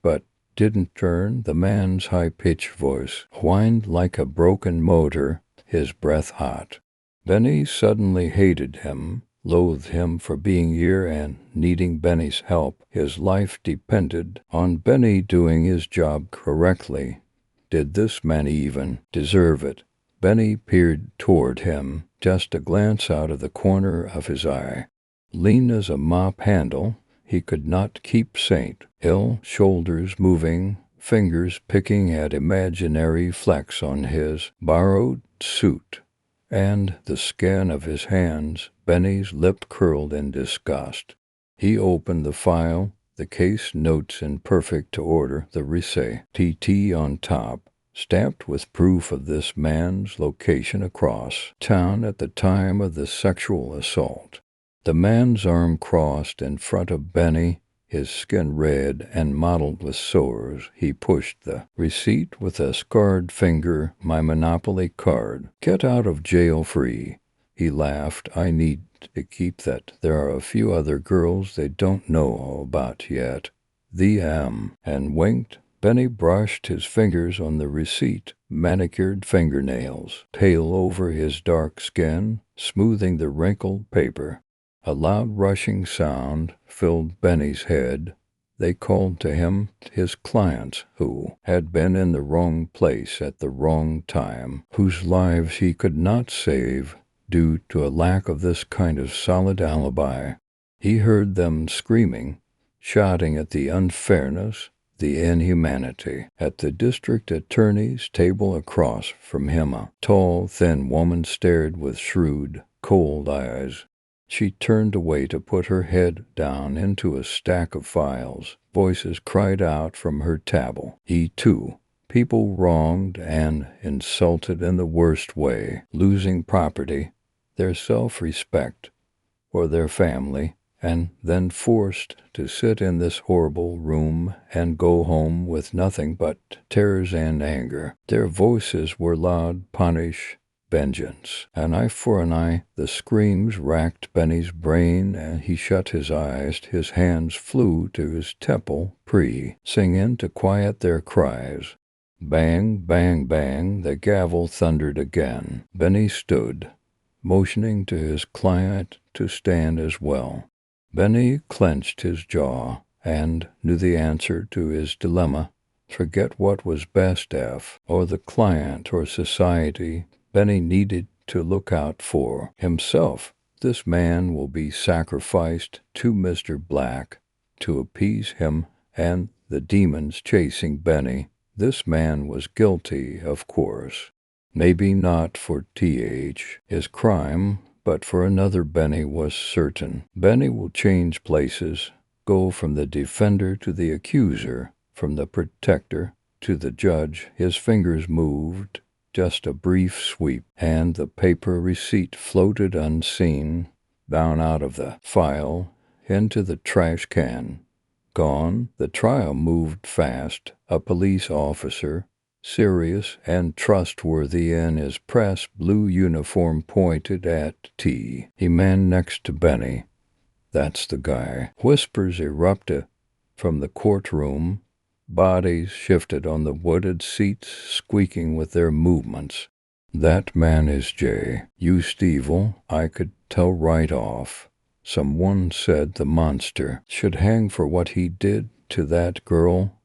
but didn't turn. The man's high-pitched voice whined like a broken motor, his breath hot. Benny suddenly hated him, loathed him for being here and needing Benny's help. His life depended on Benny doing his job correctly. Did this man even deserve it? Benny peered toward him, just a glance out of the corner of his eye. Lean as a mop handle, he could not keep ill, shoulders moving, fingers picking at imaginary flecks on his borrowed suit, and the skin of his hands. Benny's lip curled in disgust. He opened the file, the case notes in perfect order, the receipt TT on top, stamped with proof of this man's location across town at the time of the sexual assault. The man's arm crossed in front of Benny, his skin red and mottled with sores. He pushed the receipt with a scarred finger. "My Monopoly card. Get out of jail free." He laughed. "I need to keep that. There are a few other girls they don't know all about yet." And winked. Benny brushed his fingers on the receipt, manicured fingernails, pale over his dark skin, smoothing the wrinkled paper. A loud rushing sound filled Benny's head. They called to him his clients who had been in the wrong place at the wrong time, whose lives he could not save due to a lack of this kind of solid alibi. He heard them screaming, shouting at the unfairness, the inhumanity. At the district attorney's table across from him, a tall, thin woman stared with shrewd, cold eyes. She turned away to put her head down into a stack of files. Voices cried out from her table. He, too. People wronged and insulted in the worst way, losing property, their self-respect, or their family, and then forced to sit in this horrible room and go home with nothing but tears and anger. Their voices were loud, punish, vengeance. An eye for an eye. The screams racked Benny's brain, and he shut his eyes. His hands flew to his temple, singing to quiet their cries. Bang, bang, bang, the gavel thundered again. Benny stood, motioning to his client to stand as well. Benny clenched his jaw and knew the answer to his dilemma. Forget what was best, or the client or society. Benny needed to look out for himself. This man will be sacrificed to Mr. Black to appease him and the demons chasing Benny. This man was guilty, of course. Maybe not for his crime, but for another Benny was certain. Benny will change places, go from the defender to the accuser, from the protector to the judge. His fingers moved, just a brief sweep, and the paper receipt floated unseen down out of the file into the trash can. Gone. The trial moved fast. A police officer, serious and trustworthy in his press blue uniform, pointed at T. He man next to Benny. That's the guy. Whispers erupted from the courtroom. Bodies shifted on the wooded seats, squeaking with their movements. That man is Jay. Used evil, I could tell right off. Someone said the monster should hang for what he did to that girl.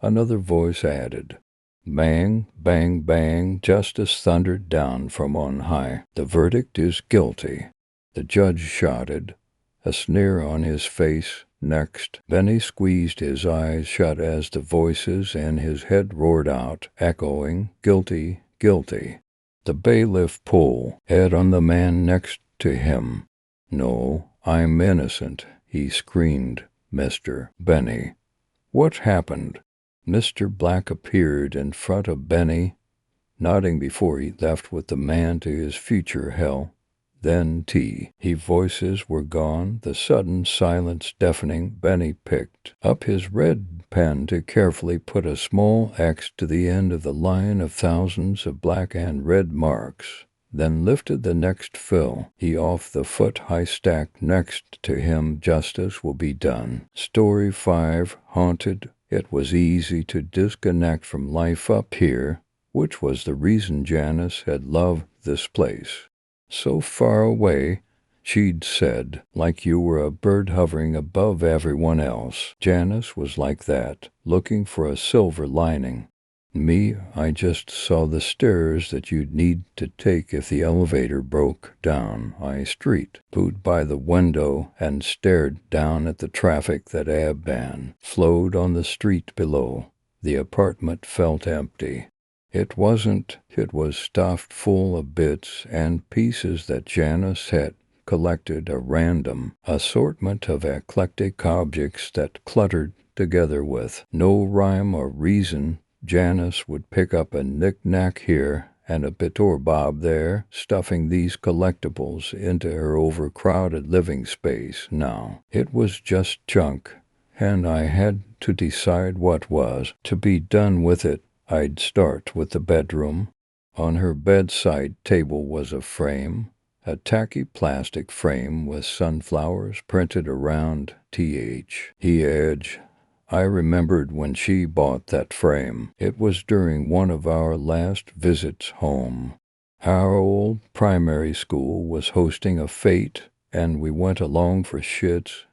Another voice added. Bang, bang, bang, justice thundered down from on high. The verdict is guilty. The judge shouted, a sneer on his face. Next, Benny squeezed his eyes shut as the voices in his head roared out, echoing, guilty, guilty. The bailiff pulled head on the man next to him. No, I'm innocent, he screamed. Mr. Benny. What happened? Mr. Black appeared in front of Benny, nodding before he left with the man to his future hell. Then his voices were gone, the sudden silence deafening. Benny picked up his red pen to carefully put a small X to the end of the line of thousands of black and red marks, then lifted the next fill. He off the foot-high stack next to him. Justice will be done. Story 5, Haunted. It was easy to disconnect from life up here, which was the reason Janice had loved this place. So far away, she'd said, like you were a bird hovering above everyone else. Janice was like that, looking for a silver lining. Me, I just saw the stairs that you'd need to take if the elevator broke down. I stood by the window and stared down at the traffic that ebbed and flowed on the street below. The apartment felt empty. It wasn't. It was stuffed full of bits and pieces that Janice had collected, a random assortment of eclectic objects that cluttered together with no rhyme or reason. Janice would pick up a knick-knack here and a bit or bob there, stuffing these collectibles into her overcrowded living space. Now, it was just junk, and I had to decide what was to be done with it. I'd start with the bedroom. On her bedside table was a frame, a tacky plastic frame with sunflowers printed around the edge. I remembered when she bought that frame. It was during one of our last visits home. Our old primary school was hosting a fete, and we went along for shits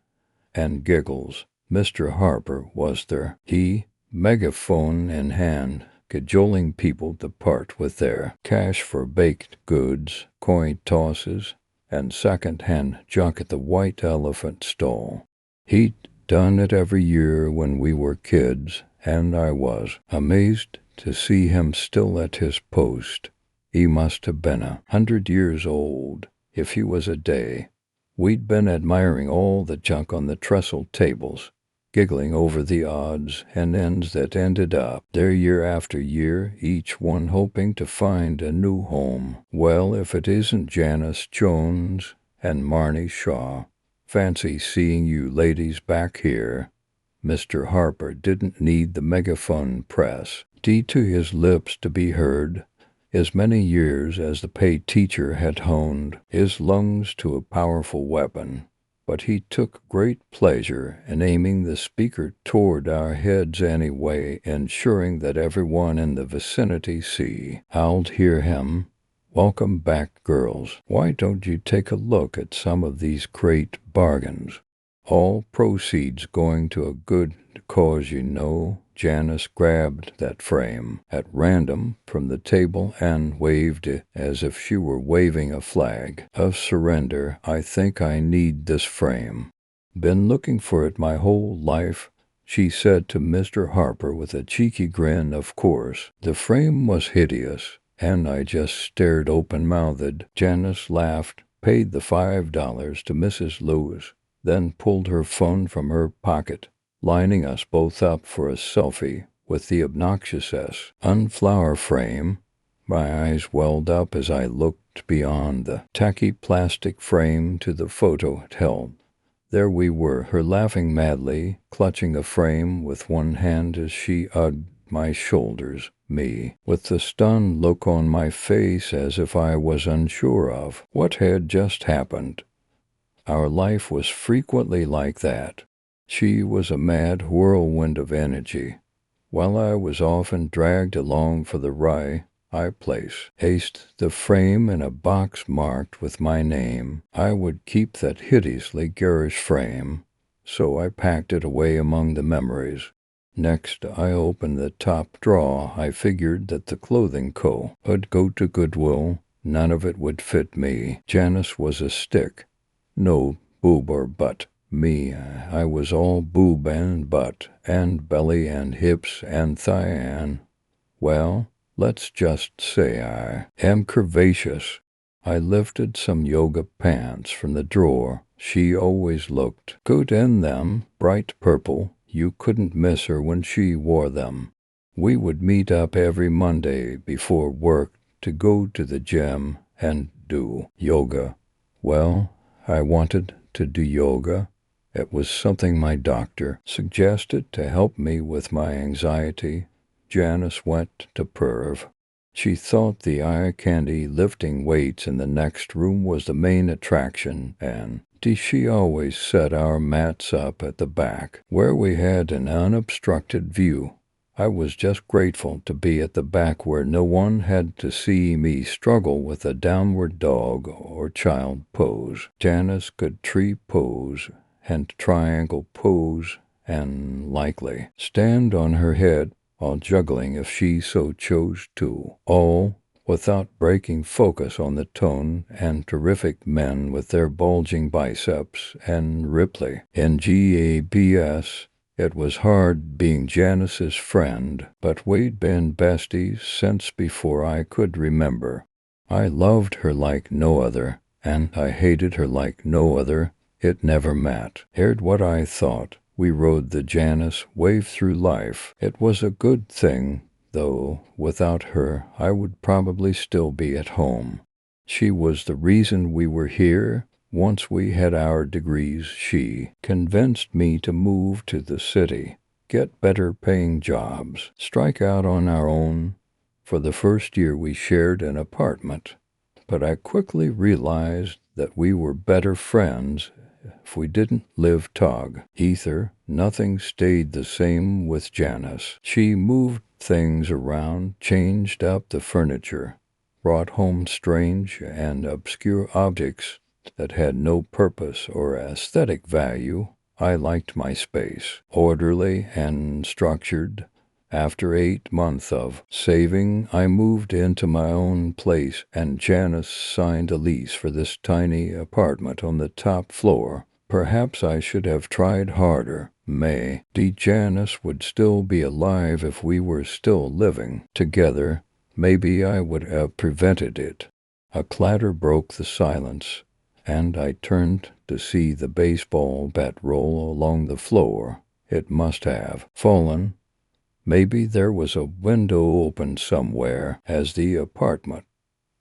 and giggles. Mr. Harper was there. He, megaphone in hand, cajoling people to part with their cash for baked goods, coin tosses, and second-hand junk at the White Elephant stall. He'd done it every year when we were kids, and I was amazed to see him still at his post. He must have been 100 years old, if he was a day. We'd been admiring all the junk on the trestle tables, giggling over the odds and ends that ended up there year after year, each one hoping to find a new home. Well, if it isn't Janice Jones and Marnie Shaw, Fancy seeing you ladies back here." Mr. Harper didn't need the megaphone press to his lips to be heard. As many years as the paid teacher had honed his lungs to a powerful weapon, but he took great pleasure in aiming the speaker toward our heads anyway, ensuring that everyone in the vicinity howled hear him. "Welcome back, girls. Why don't you take a look at some of these great bargains? All proceeds going to a good cause, you know." Janice grabbed that frame at random from the table and waved it as if she were waving a flag of surrender. "I think I need this frame. Been looking for it my whole life," she said to Mr. Harper with a cheeky grin. Of course, the frame was hideous, and I just stared open-mouthed. Janice laughed, paid the $5 to Mrs. Lewis, then pulled her phone from her pocket, lining us both up for a selfie with the obnoxious unflower frame. My eyes welled up as I looked beyond the tacky plastic frame to the photo it held. There we were, her laughing madly, clutching a frame with one hand as she hugged my shoulders, me with the stunned look on my face as if I was unsure of what had just happened. Our life was frequently like that. She was a mad whirlwind of energy, while I was often dragged along for the ride. I placed the frame in a box marked with my name. I would keep that hideously garish frame, so I packed it away among the memories. Next, I opened the top drawer. I figured that the clothing would go to Goodwill. None of it would fit me. Janice was a stick. No boob or butt. Me, I was all boob and butt, and belly and hips and thigh and, well, let's just say I am curvaceous. I lifted some yoga pants from the drawer. She always looked good in them, bright purple. You couldn't miss her when she wore them. We would meet up every Monday before work to go to the gym and do yoga. Well, I wanted to do yoga. It was something my doctor suggested to help me with my anxiety. Janice went to Perv. She thought the eye candy lifting weights in the next room was the main attraction, and she always set our mats up at the back, where we had an unobstructed view. I was just grateful to be at the back where no one had to see me struggle with a downward dog or child pose. Janice could tree pose and triangle pose and likely stand on her head while juggling if she so chose to, all without breaking focus on the tone and terrific men with their bulging biceps and Ripley in GABS. It was hard being Janice's friend, but we'd been besties since before I could remember. I loved her like no other, and I hated her like no other. It never mattered what I thought. We rode the Janice wave through life. It was a good thing, though without her I would probably still be at home. She was the reason we were here. Once we had our degrees, she convinced me to move to the city, get better paying jobs, strike out on our own. For the first year we shared an apartment, but I quickly realized that we were better friends if we didn't live together. Nothing stayed the same with Janice. She moved things around, changed up the furniture, brought home strange and obscure objects that had no purpose or aesthetic value. I liked my space, orderly and structured. After 8 months of saving, I moved into my own place, and Janice signed a lease for this tiny apartment on the top floor. Perhaps I should have tried harder. Janice would still be alive if we were still living together. Maybe I would have prevented it. A clatter broke the silence, and I turned to see the baseball bat roll along the floor. It must have fallen. Maybe there was a window open somewhere, as the apartment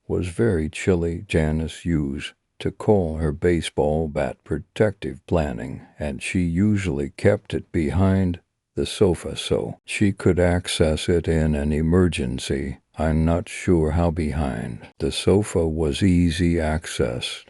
was very chilly. Janice used to call her baseball bat protective planning, and she usually kept it behind the sofa so she could access it in an emergency. I'm not sure how behind. The sofa was easy access,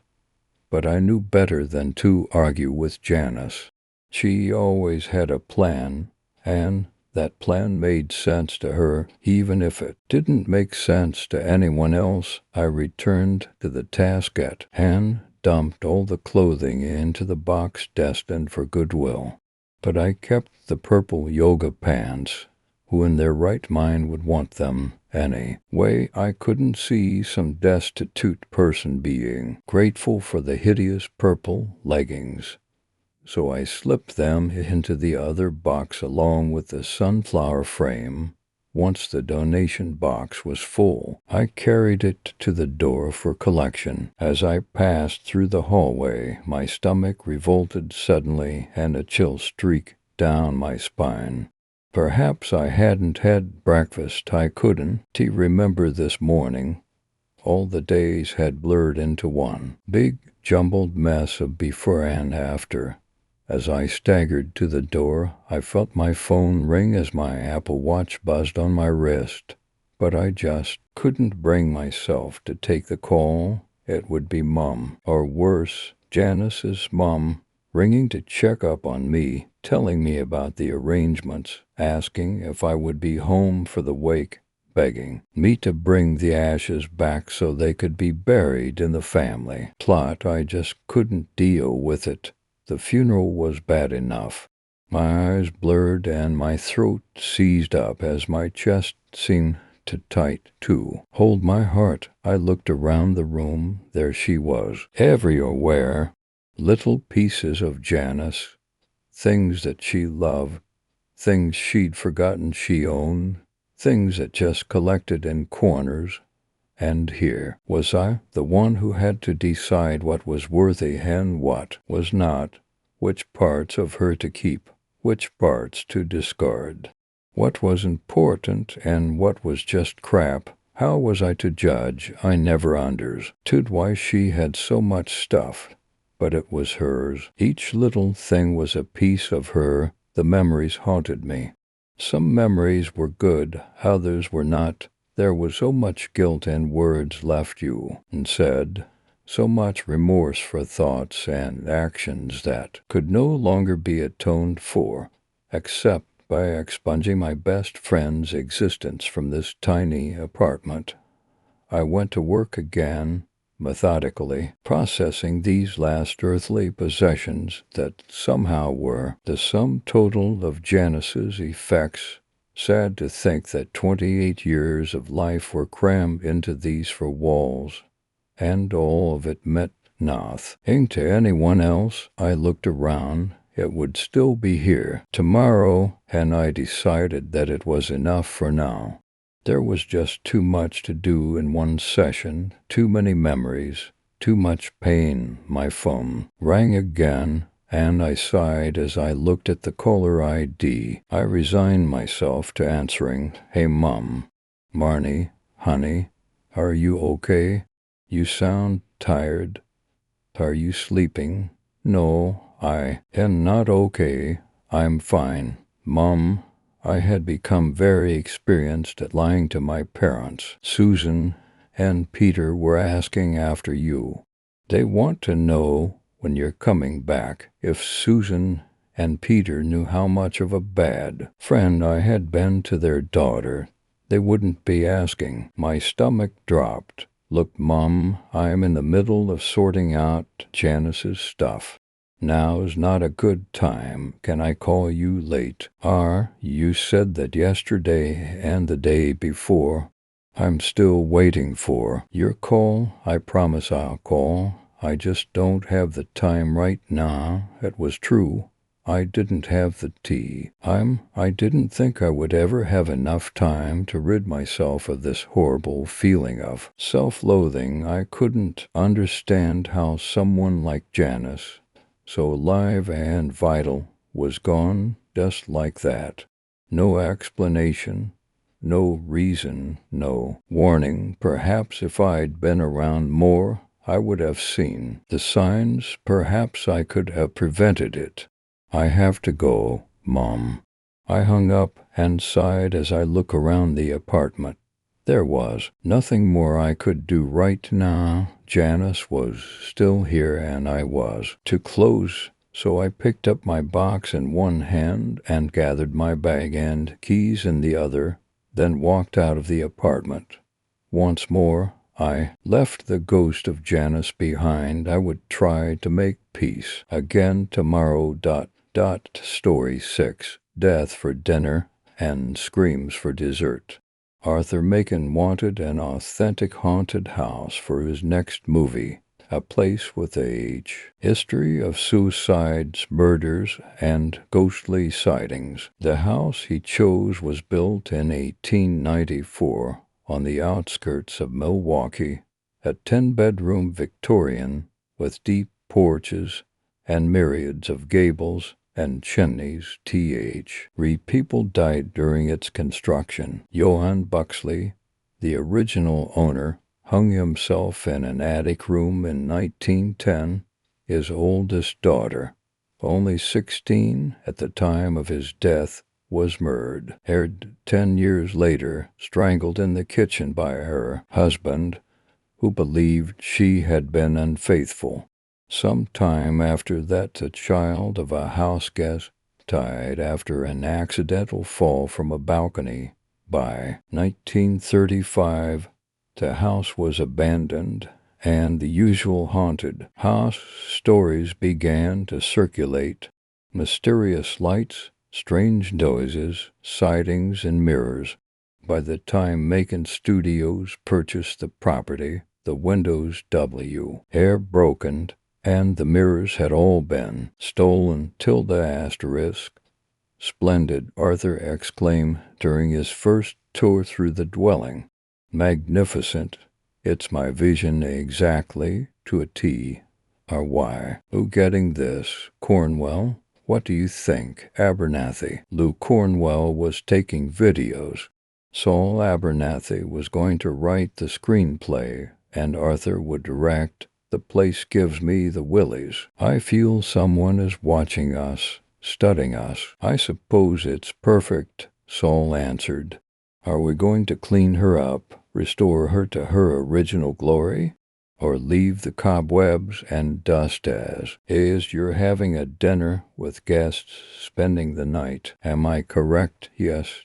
but I knew better than to argue with Janice. She always had a plan, and that plan made sense to her, even if it didn't make sense to anyone else. I returned to the task at hand, dumped all the clothing into the box destined for Goodwill. But I kept the purple yoga pants. Who in their right mind would want them? Anyway, I couldn't see some destitute person being grateful for the hideous purple leggings, so I slipped them into the other box along with the sunflower frame. Once the donation box was full, I carried it to the door for collection. As I passed through the hallway, my stomach revolted suddenly and a chill streaked down my spine. Perhaps I hadn't had breakfast. I couldn't remember this morning. All the days had blurred into one big, jumbled mess of before and after. As I staggered to the door, I felt my phone ring as my Apple Watch buzzed on my wrist. But I just couldn't bring myself to take the call. It would be Mum, or worse, Janice's mum, ringing to check up on me, telling me about the arrangements, asking if I would be home for the wake, begging me to bring the ashes back so they could be buried in the family plot. I just couldn't deal with it. The funeral was bad enough. My eyes blurred and my throat seized up as my chest seemed to hold my heart. I looked around the room. There she was, everywhere. Little pieces of Janice, things that she loved, things she'd forgotten she owned, things that just collected in corners. And here was I, the one who had to decide what was worthy and what was not, which parts of her to keep, which parts to discard, what was important and what was just crap. How was I to judge? I never understood why she had so much stuff, but it was hers. Each little thing was a piece of her. The memories haunted me. Some memories were good, others were not. There was so much guilt and words left you unsaid, so much remorse for thoughts and actions that could no longer be atoned for, except by expunging my best friend's existence from this tiny apartment. I went to work again, methodically, processing these last earthly possessions that somehow were the sum total of Janice's effects. Sad to think that 28 years of life were crammed into these four walls, and all of it meant nothing to anyone else. I looked around. It would still be here tomorrow, and I decided that it was enough for now. There was just too much to do in one session, too many memories, too much pain. My phone rang again, and I sighed as I looked at the caller ID. I resigned myself to answering. Hey, Mum. Marnie, honey, are you okay? You sound tired. Are you sleeping? No, I am not okay. I'm fine. Mum, I had become very experienced at lying to my parents. Susan and Peter were asking after you. They want to know when you're coming back. If Susan and Peter knew how much of a bad friend I had been to their daughter, they wouldn't be asking. My stomach dropped. Look, Mum, I'm in the middle of sorting out Janice's stuff. Now is not a good time. Can I call you late? You said that yesterday and the day before. I'm still waiting for your call. I promise I'll call. I just don't have the time right now. It was true. I didn't have the tea. I didn't think I would ever have enough time to rid myself of this horrible feeling of self-loathing. I couldn't understand how someone like Janice, so alive and vital, was gone just like that. No explanation, no reason, no warning. Perhaps if I'd been around more, I would have seen the signs. Perhaps I could have prevented it. I have to go, Mom. I hung up and sighed as I look around the apartment. There was nothing more I could do right now. Janice was still here and I was too close, so I picked up my box in one hand and gathered my bag and keys in the other, then walked out of the apartment. Once more, I left the ghost of Janice behind. I would try to make peace again tomorrow. Story 6. Death for dinner and screams for dessert. Arthur Machen wanted an authentic haunted house for his next movie, a place with a history of suicides, murders, and ghostly sightings. The house he chose was built in 1894 on the outskirts of Milwaukee, a 10-bedroom Victorian with deep porches and myriads of gables and chimneys. People died during its construction. Johann Buxley, the original owner, hung himself in an attic room in 1910. His oldest daughter, only 16 at the time of his death, was murdered 10 years later, strangled in the kitchen by her husband, who believed she had been unfaithful. Some time after that, the child of a house guest died after an accidental fall from a balcony. By 1935, the house was abandoned, and the usual haunted house stories began to circulate. Mysterious lights, strange noises, sightings, and mirrors. By the time Macon Studios purchased the property, the windows were broken, and the mirrors had all been stolen. Splendid, Arthur exclaimed during his first tour through the dwelling. Magnificent. It's my vision exactly to a T. R.Y. Who getting this? Cornwell? What do you think? Abernathy. Lou Cornwell was taking videos. Saul Abernathy was going to write the screenplay, and Arthur would direct. The place gives me the willies. I feel someone is watching us, studying us. I suppose it's perfect, Saul answered. Are we going to clean her up, restore her to her original glory, or leave the cobwebs and dust as is? You're having a dinner with guests, spending the night. Am I correct? Yes,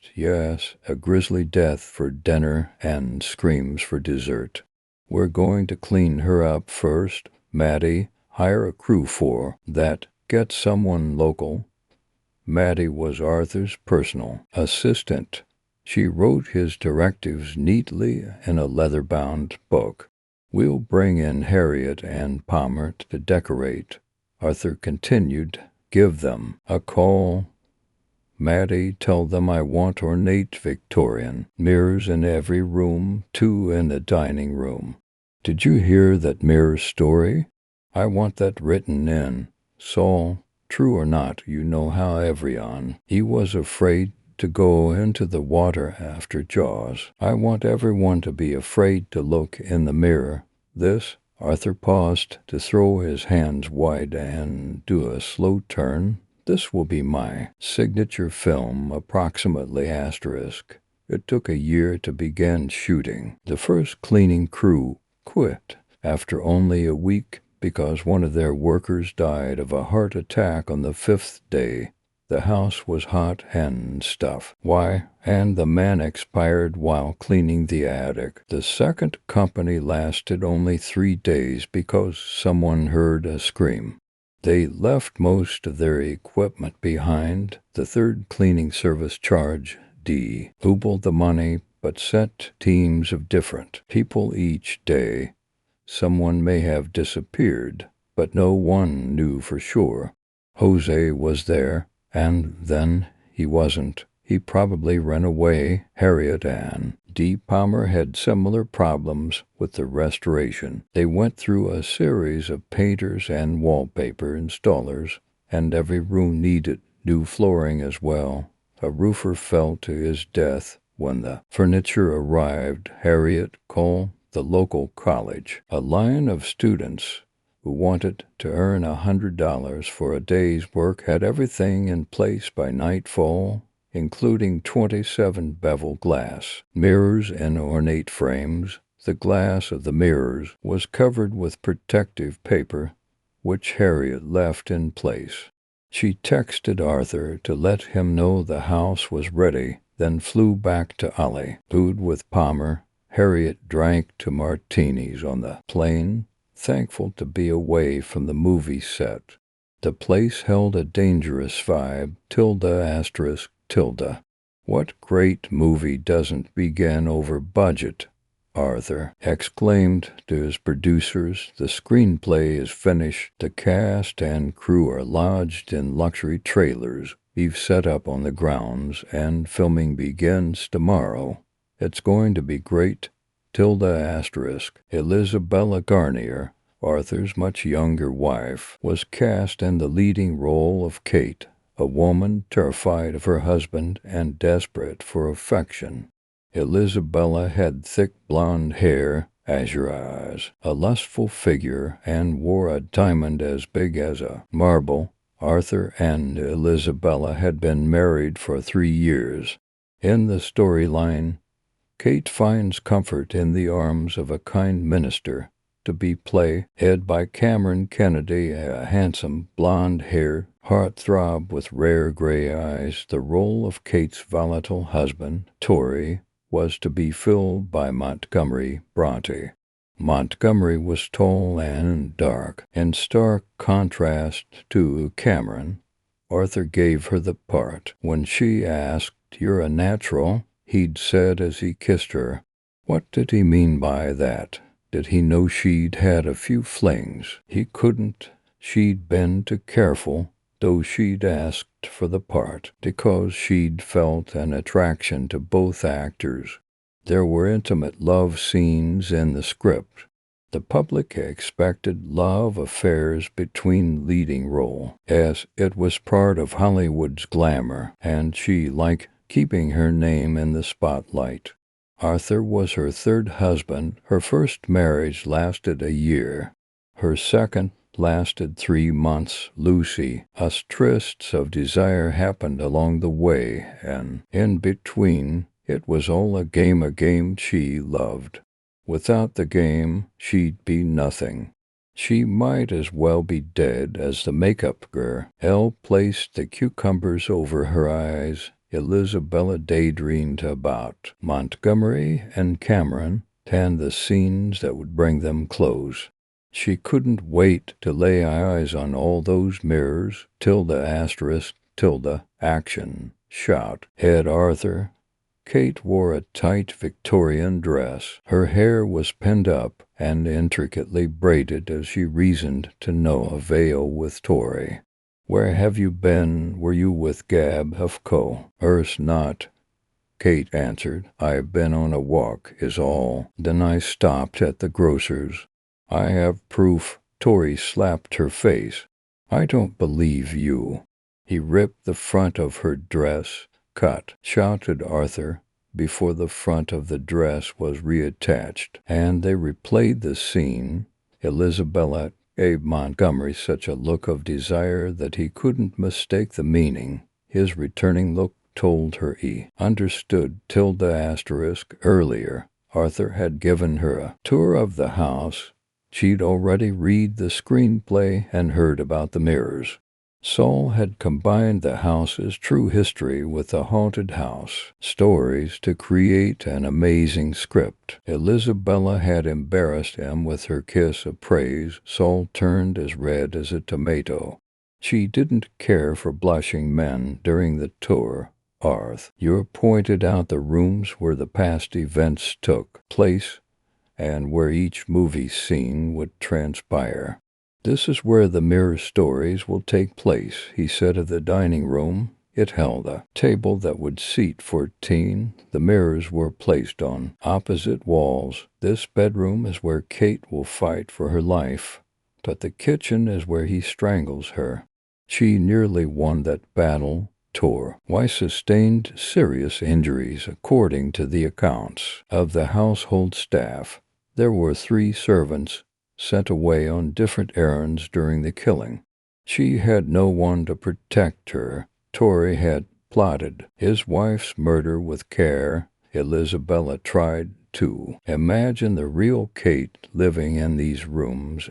a grisly death for dinner and screams for dessert. We're going to clean her up first. Maddie, hire a crew for that. Get someone local. Maddie was Arthur's personal assistant. She wrote his directives neatly in a leather-bound book. We'll bring in Harriet and Palmer to decorate. Arthur continued. Give them a call. Maddie, tell them I want ornate Victorian mirrors in every room, 2 in the dining room. Did you hear that mirror story? I want that written in. Saul, true or not, you know how everyone, he was afraid to go into the water after Jaws. I want everyone to be afraid to look in the mirror. This, Arthur paused to throw his hands wide and do a slow turn. This will be my signature film, approximately asterisk. It took a year to begin shooting. The first cleaning crew quit after only a week because one of their workers died of a heart attack on the 5th day. The house was hot and stuff. Why? And the man expired while cleaning the attic. The second company lasted only 3 days because someone heard a scream. They left most of their equipment behind. The third cleaning service charged doubled the money, but sent teams of different people each day. Someone may have disappeared, but no one knew for sure. Jose was there, and then he wasn't. He probably ran away. Harriet and Palmer had similar problems with the restoration. They went through a series of painters and wallpaper installers, and every room needed new flooring as well. A roofer fell to his death when the furniture arrived. Harriet called the local college. A line of students who wanted to earn $100 for a day's work had everything in place by nightfall, including 27 bevel glass mirrors in ornate frames. The glass of the mirrors was covered with protective paper, which Harriet left in place. She texted Arthur to let him know the house was ready, then flew back to Ollie. Food with Palmer, Harriet drank to martinis on the plane, thankful to be away from the movie set. The place held a dangerous vibe, tilde*. What great movie doesn't begin over budget? Arthur exclaimed to his producers. The screenplay is finished. The cast and crew are lodged in luxury trailers we've set up on the grounds, and filming begins tomorrow. It's going to be great. Isabella Garnier, Arthur's much younger wife, was cast in the leading role of Kate, a woman terrified of her husband and desperate for affection. Isabella had thick blonde hair, azure eyes, a lustful figure, and wore a diamond as big as a marble. Arthur and Isabella had been married for 3 years. In the storyline, Kate finds comfort in the arms of a kind minister, to be played by Cameron Kennedy, a handsome, blonde-haired heartthrob with rare gray eyes. The role of Kate's volatile husband, Torrey, was to be filled by Montgomery Bronte. Montgomery was tall and dark, in stark contrast to Cameron. Arthur gave her the part. When she asked, "You're a natural," he'd said as he kissed her. What did he mean by that? Did he know she'd had a few flings? He couldn't. She'd been too careful, though she'd asked for the part, because she'd felt an attraction to both actors. There were intimate love scenes in the script. The public expected love affairs between leading role, as it was part of Hollywood's glamour, and she liked keeping her name in the spotlight. Arthur was her third husband. Her first marriage lasted a year. Her second lasted 3 months. Lucy, a tryst of desire happened along the way, and in between, it was all a game she loved. Without the game, she'd be nothing. She might as well be dead as the makeup girl. Elle placed the cucumbers over her eyes. Isabella daydreamed about Montgomery and Cameron and the scenes that would bring them close. She couldn't wait to lay eyes on all those mirrors. Action, shout, head Arthur. Kate wore a tight Victorian dress. Her hair was pinned up and intricately braided as she reasoned to no avail with Torrey. "Where have you been? Were you with Gab, of course not," Kate answered. "I've been on a walk, is all. Then I stopped at the grocer's." "I have proof." Torrey slapped her face. "I don't believe you." He ripped the front of her dress. "Cut," shouted Arthur, before the front of the dress was reattached, and they replayed the scene. Isabella gave Montgomery such a look of desire that he couldn't mistake the meaning. His returning look told her he understood. Earlier, Arthur had given her a tour of the house. She'd already read the screenplay and heard about the mirrors. Saul had combined the house's true history with the haunted house stories to create an amazing script. Isabella had embarrassed him with her kiss of praise. Saul turned as red as a tomato. She didn't care for blushing men during the tour. You pointed out the rooms where the past events took place and where each movie scene would transpire. "This is where the mirror stories will take place," he said of the dining room. It held a table that would seat 14. The mirrors were placed on opposite walls. "This bedroom is where Kate will fight for her life, but the kitchen is where he strangles her. She nearly won that battle." Why sustained serious injuries, according to the accounts of the household staff. There were 3 servants sent away on different errands during the killing. She had no one to protect her. Torrey had plotted his wife's murder with care. Isabella tried to imagine the real Kate living in these rooms.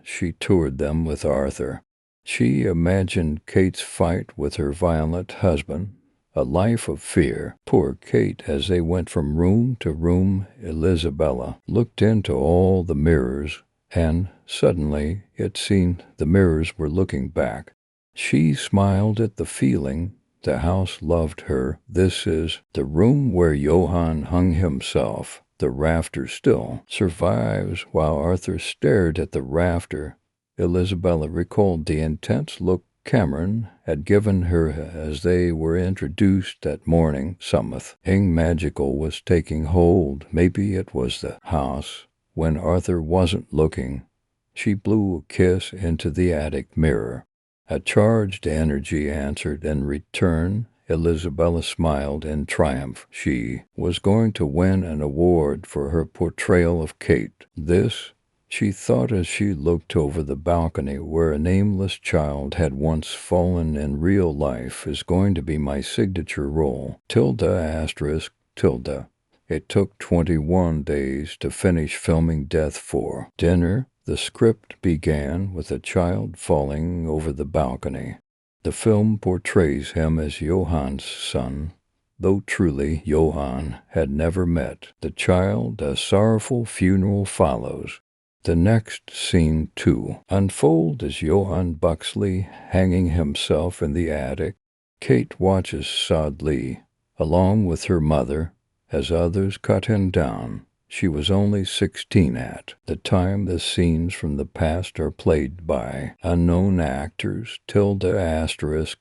She toured them with Arthur. She imagined Kate's fight with her violent husband, a life of fear. Poor Kate, as they went from room to room, Isabella looked into all the mirrors, and suddenly it seemed the mirrors were looking back. She smiled at the feeling. The house loved her. This is the room where Johann hung himself. The rafter still survives. While Arthur stared at the rafter, Isabella recalled the intense look Cameron had given her as they were introduced that morning. Something magical was taking hold. Maybe it was the house. When Arthur wasn't looking, she blew a kiss into the attic mirror. A charged energy answered in return. Isabella smiled in triumph. She was going to win an award for her portrayal of Kate. This, she thought as she looked over the balcony where a nameless child had once fallen in real life, is going to be my signature role. Tilda. It took 21 days to finish filming Death 4. Dinner. The script began with a child falling over the balcony. The film portrays him as Johann's son, though truly Johann had never met the child. A sorrowful funeral follows. The next scene, too, unfolds as Johann Buxley hanging himself in the attic. Kate watches sadly, along with her mother, as others cut him down. She was only 16 at the time. The scenes from the past are played by unknown actors. Tilla's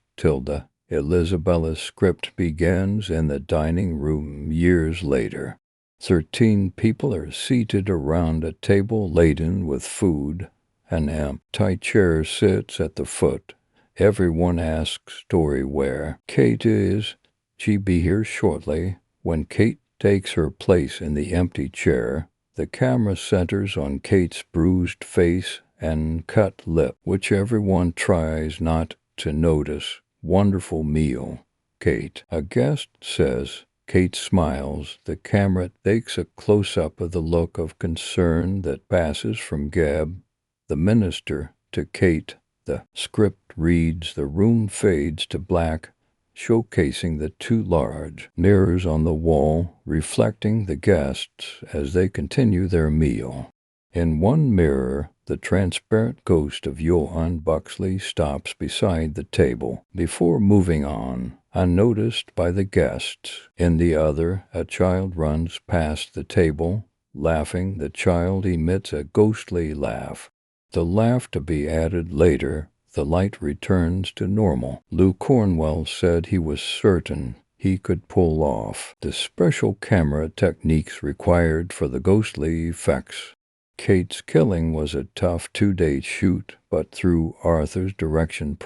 Isabella's script begins in the dining room years later. 13 people are seated around a table laden with food. An empty chair sits at the foot. Everyone asks Tori where Kate is. She be here shortly. When Kate takes her place in the empty chair, the camera centers on Kate's bruised face and cut lip, which everyone tries not to notice. Wonderful meal, Kate. A guest says. Kate smiles. The camera takes a close-up of the look of concern that passes from Geb, the minister, to Kate. The script reads. The room fades to black, showcasing the 2 large mirrors on the wall, reflecting the guests as they continue their meal. In one mirror, the transparent ghost of Johann Buxley stops beside the table before moving on, unnoticed by the guests. In the other, a child runs past the table, laughing. The child emits a ghostly laugh, the laugh to be added later. The light returns to normal. Lou Cornwell said he was certain he could pull off the special camera techniques required for the ghostly effects. Kate's killing was a tough 2-day shoot, but through Arthur's direction,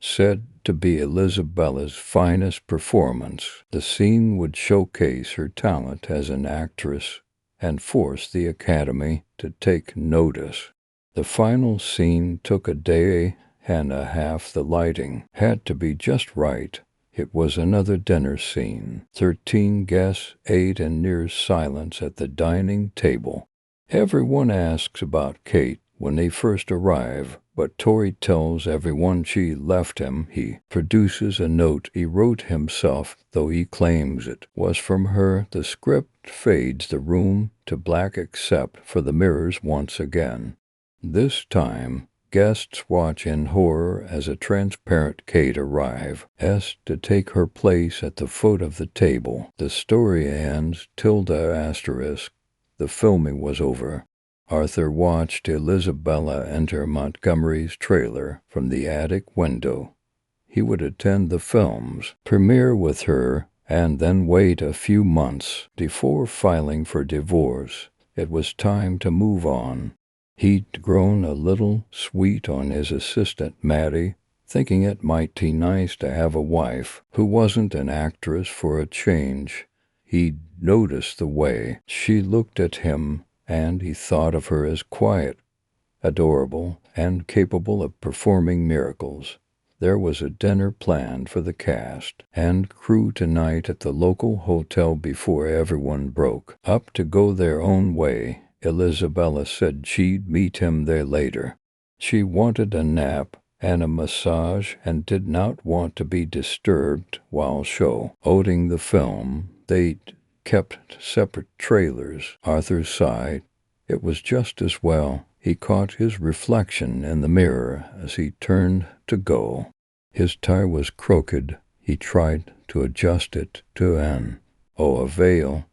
said to be Isabella's finest performance. The scene would showcase her talent as an actress and force the Academy to take notice. The final scene took a day and a half. The lighting had to be just right. It was another dinner scene. 13 guests ate in near silence at the dining table. Everyone asks about Kate when they first arrive, but Tori tells everyone she left him. He produces a note he wrote himself, though he claims it was from her. The script fades the room to black except for the mirrors once again. This time, guests watch in horror as a transparent Kate arrives to take her place at the foot of the table. The story ends. The filming was over. Arthur watched Isabella enter Montgomery's trailer from the attic window. He would attend the film's premiere with her and then wait a few months before filing for divorce. It was time to move on. He'd grown a little sweet on his assistant Maddie, thinking it might be nice to have a wife who wasn't an actress for a change. He'd noticed the way she looked at him and he thought of her as quiet, adorable, and capable of performing miracles. There was a dinner planned for the cast and crew tonight at the local hotel before everyone broke up to go their own way. Isabella said she'd meet him there later. She wanted a nap and a massage and did not want to be disturbed while showing the film. They kept separate trailers. Arthur sighed. It was just as well. He caught his reflection in the mirror as he turned to go. His tie was crooked. He tried to adjust it to an avail.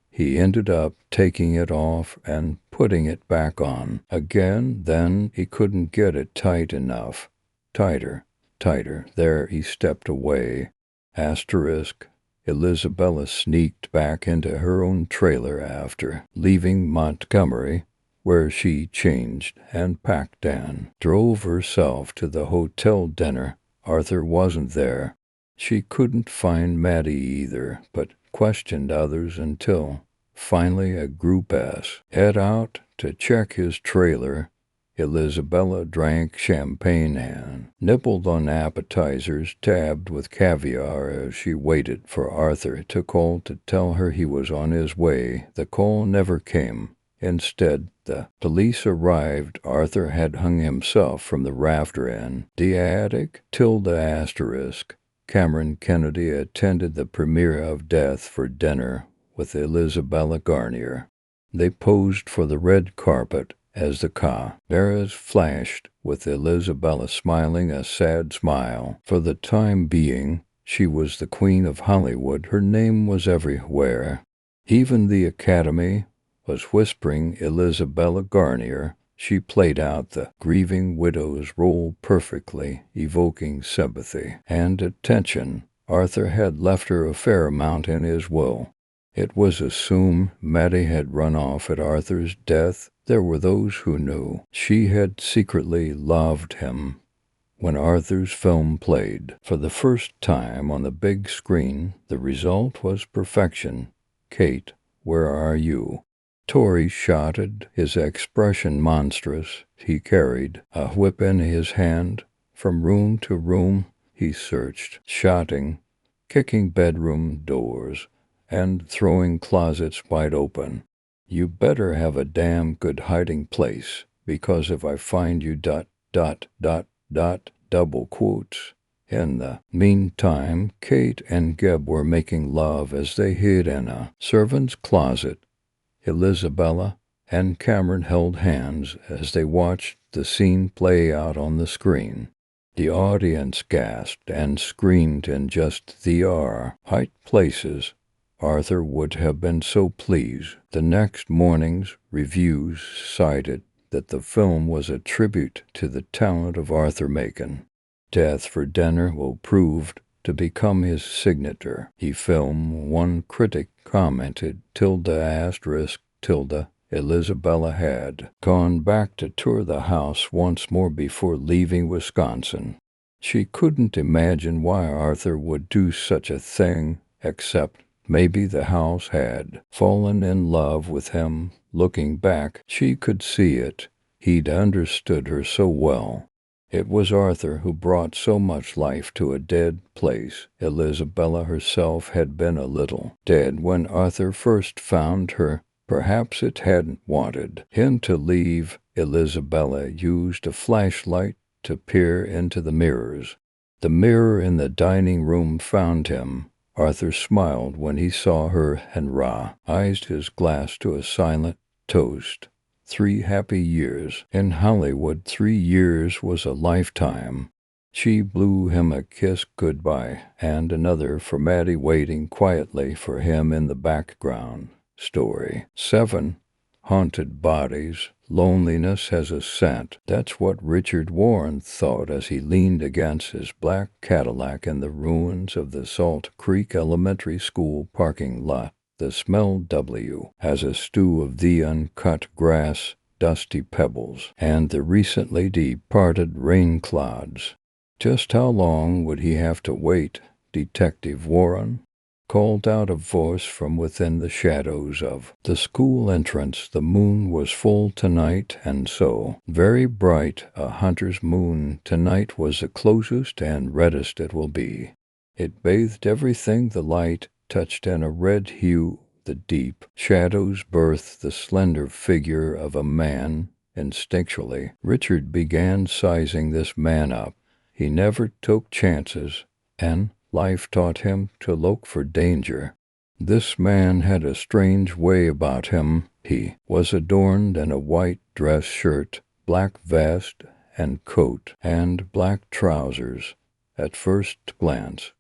He ended up taking it off and putting it back on again. Then he couldn't get it tight enough. Tighter. There he stepped away. Isabella sneaked back into her own trailer after leaving Montgomery, where she changed and packed and drove herself to the hotel dinner. Arthur wasn't there. She couldn't find Maddie either, but questioned others until finally a group head out to check his trailer. Isabella drank champagne and nibbled on appetizers tabbed with caviar as she waited for Arthur to call to tell her he was on his way. The call never came. Instead, the police arrived. Arthur had hung himself from the rafter in the attic. Cameron Kennedy attended the premiere of Death for Dinner with Isabella Garnier. They posed for the red carpet as the cameras flashed, with Isabella smiling a sad smile. For the time being, she was the queen of Hollywood. Her name was everywhere. Even the Academy was whispering Isabella Garnier. She played out the grieving widow's role perfectly, evoking sympathy and attention. Arthur had left her a fair amount in his will. It was assumed Maddie had run off at Arthur's death. There were those who knew she had secretly loved him. When Arthur's film played for the first time on the big screen, the result was perfection. "Kate, where are you?" Torrey shouted, his expression monstrous. He carried a whip in his hand. From room to room he searched, shouting, kicking bedroom doors, and throwing closets wide open. "You better have a damn good hiding place, because if I find you ... double quotes. In the meantime, Kate and Geb were making love as they hid in a servant's closet. Isabella and Cameron held hands as they watched the scene play out on the screen. The audience gasped and screamed in just the right places. Arthur would have been so pleased. The next morning's reviews cited that the film was a tribute to the talent of Arthur Machen. Death for Dinner will prove to become his signature. One critic commented, Isabella had gone back to tour the house once more before leaving Wisconsin. She couldn't imagine why Arthur would do such a thing, except maybe the house had fallen in love with him. Looking back, she could see it. He'd understood her so well. It was Arthur who brought so much life to a dead place. Isabella herself had been a little dead when Arthur first found her. Perhaps it hadn't wanted him to leave. Isabella used a flashlight to peer into the mirrors. The mirror in the dining room found him. Arthur smiled when he saw her and raised his glass to a silent toast. 3 happy years in Hollywood. 3 years was a lifetime. She blew him a kiss goodbye, and another for Maddie waiting quietly for him in the background. Story 7. Haunted Bodies. Loneliness has a scent. That's what Richard Warren thought as he leaned against his black Cadillac in the ruins of the Salt Creek Elementary School parking lot. The smell has a stew of the uncut grass, dusty pebbles, and the recently departed rain clouds. Just how long would he have to wait, Detective Warren? called out a voice from within the shadows of the school entrance. The moon was full tonight, and so very bright, a hunter's moon. Tonight was the closest and reddest it will be. It bathed everything the light touched in a red hue. The deep shadows birthed the slender figure of a man. Instinctually, Richard began sizing this man up. He never took chances, and life taught him to look for danger. This man had a strange way about him. He was adorned in a white dress shirt, black vest and coat, and black trousers. At first glance,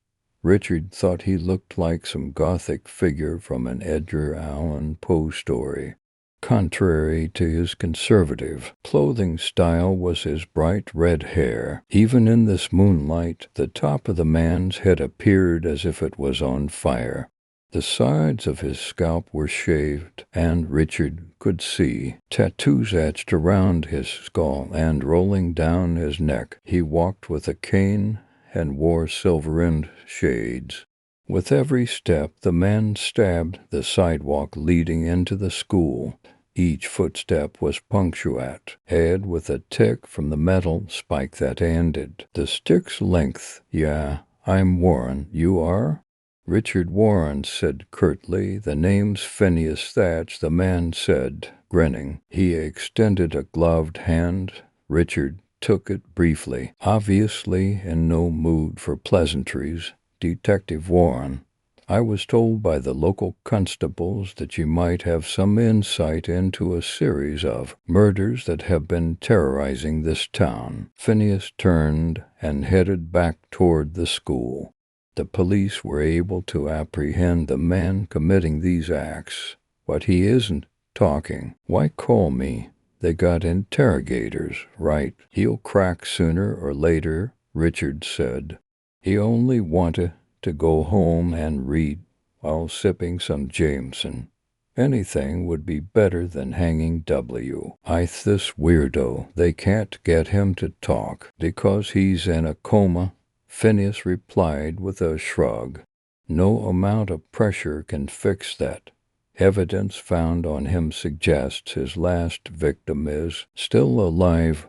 Richard thought he looked like some gothic figure from an Edgar Allan Poe story. Contrary to his conservative clothing style was his bright red hair. Even in this moonlight, the top of the man's head appeared as if it was on fire. The sides of his scalp were shaved, and Richard could see tattoos etched around his skull and rolling down his neck. He walked with a cane and wore silver-rimmed shades. With every step, the man stabbed the sidewalk leading into the school. Each footstep was punctuate with a tick from the metal spike that ended the stick's length. "Yeah, I'm Warren. You are?" "Richard Warren," said curtly. "The name's Phineas Thatch," the man said, grinning. He extended a gloved hand. Richard took it briefly, obviously in no mood for pleasantries. "Detective Warren, I was told by the local constables that you might have some insight into a series of murders that have been terrorizing this town." Phineas turned and headed back toward the school. The police were able to apprehend the man committing these acts, but he isn't talking. "Why call me? They got interrogators, right? He'll crack sooner or later," Richard said. He only wanted to go home and read while sipping some Jameson. Anything would be better than hanging this weirdo. They can't get him to talk because he's in a coma, Phineas replied with a shrug. "No amount of pressure can fix that. Evidence found on him suggests his last victim is still alive."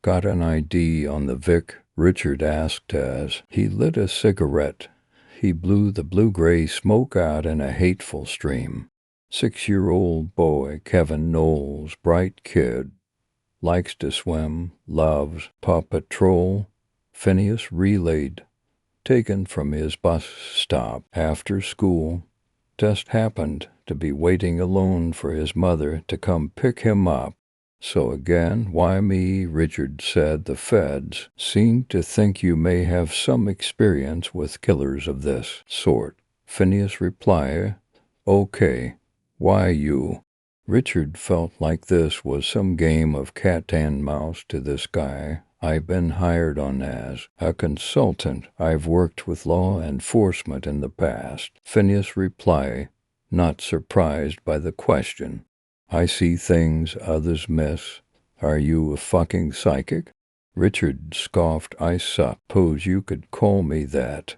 "Got an ID on the Vic?" Richard asked as he lit a cigarette. He blew the blue-gray smoke out in a hateful stream. 6-year-old boy, Kevin Knowles, bright kid. Likes to swim, loves Paw Patrol. Phineas relayed. Taken from his bus stop after school. Just happened to be waiting alone for his mother to come pick him up. "So again, why me?" Richard said. "The feds seem to think you may have some experience with killers of this sort." Phineas replied, "Okay, why you?" Richard felt like this was some game of cat and mouse to this guy. "I've been hired on as a consultant. I've worked with law enforcement in the past." Phineas replied, not surprised by the question. "I see things others miss. Are you a fucking psychic?" Richard scoffed. "I suppose you could call me that.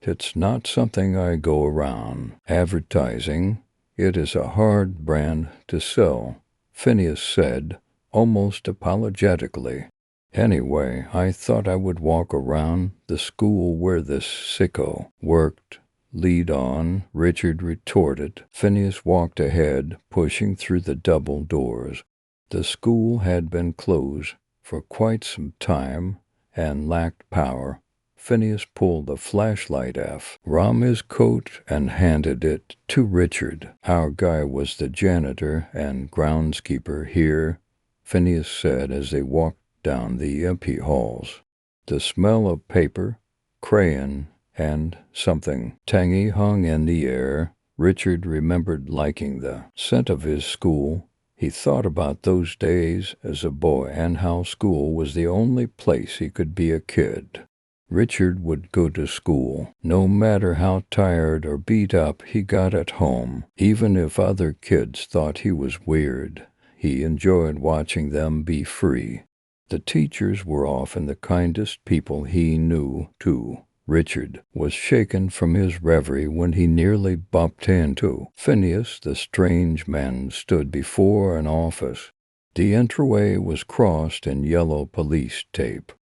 It's not something I go around advertising. It is a hard brand to sell," Phineas said, almost apologetically. "Anyway, I thought I would walk around the school where this sicko worked." "Lead on," Richard retorted. Phineas walked ahead, pushing through the double doors. The school had been closed for quite some time and lacked power. Phineas pulled a flashlight from his coat and handed it to Richard. "Our guy was the janitor and groundskeeper here," Phineas said as they walked down the empty halls. The smell of paper, crayon, and something tangy hung in the air. Richard remembered liking the scent of his school. He thought about those days as a boy and how school was the only place he could be a kid. Richard would go to school. No matter how tired or beat up he got at home, even if other kids thought he was weird, he enjoyed watching them be free. The teachers were often the kindest people he knew, too. Richard was shaken from his reverie when he nearly bumped into Phineas. The strange man stood before an office. The entryway was crossed in yellow police tape.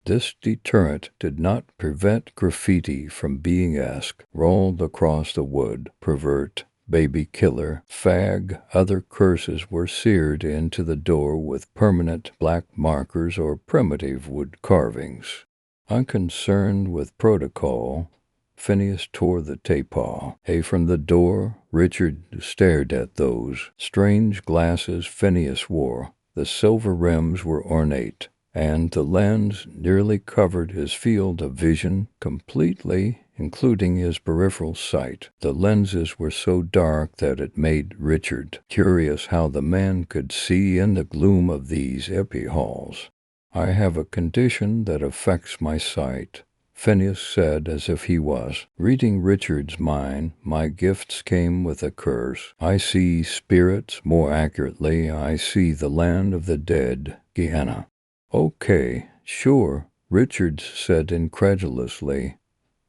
This deterrent did not prevent graffiti from being scrawled across the wood. Pervert, baby killer, fag, other curses were seared into the door with permanent black markers or primitive wood carvings. Unconcerned with protocol, Phineas tore the tape off. From the door, Richard stared at those strange glasses Phineas wore. The silver rims were ornate, and the lens nearly covered his field of vision completely, including his peripheral sight. The lenses were so dark that it made Richard curious how the man could see in the gloom of these empty halls. "I have a condition that affects my sight," Phineas said as if he was reading Richard's mind. "My gifts came with a curse. I see spirits, more accurately, I see the land of the dead, Gehenna." "Okay, sure," Richard said incredulously.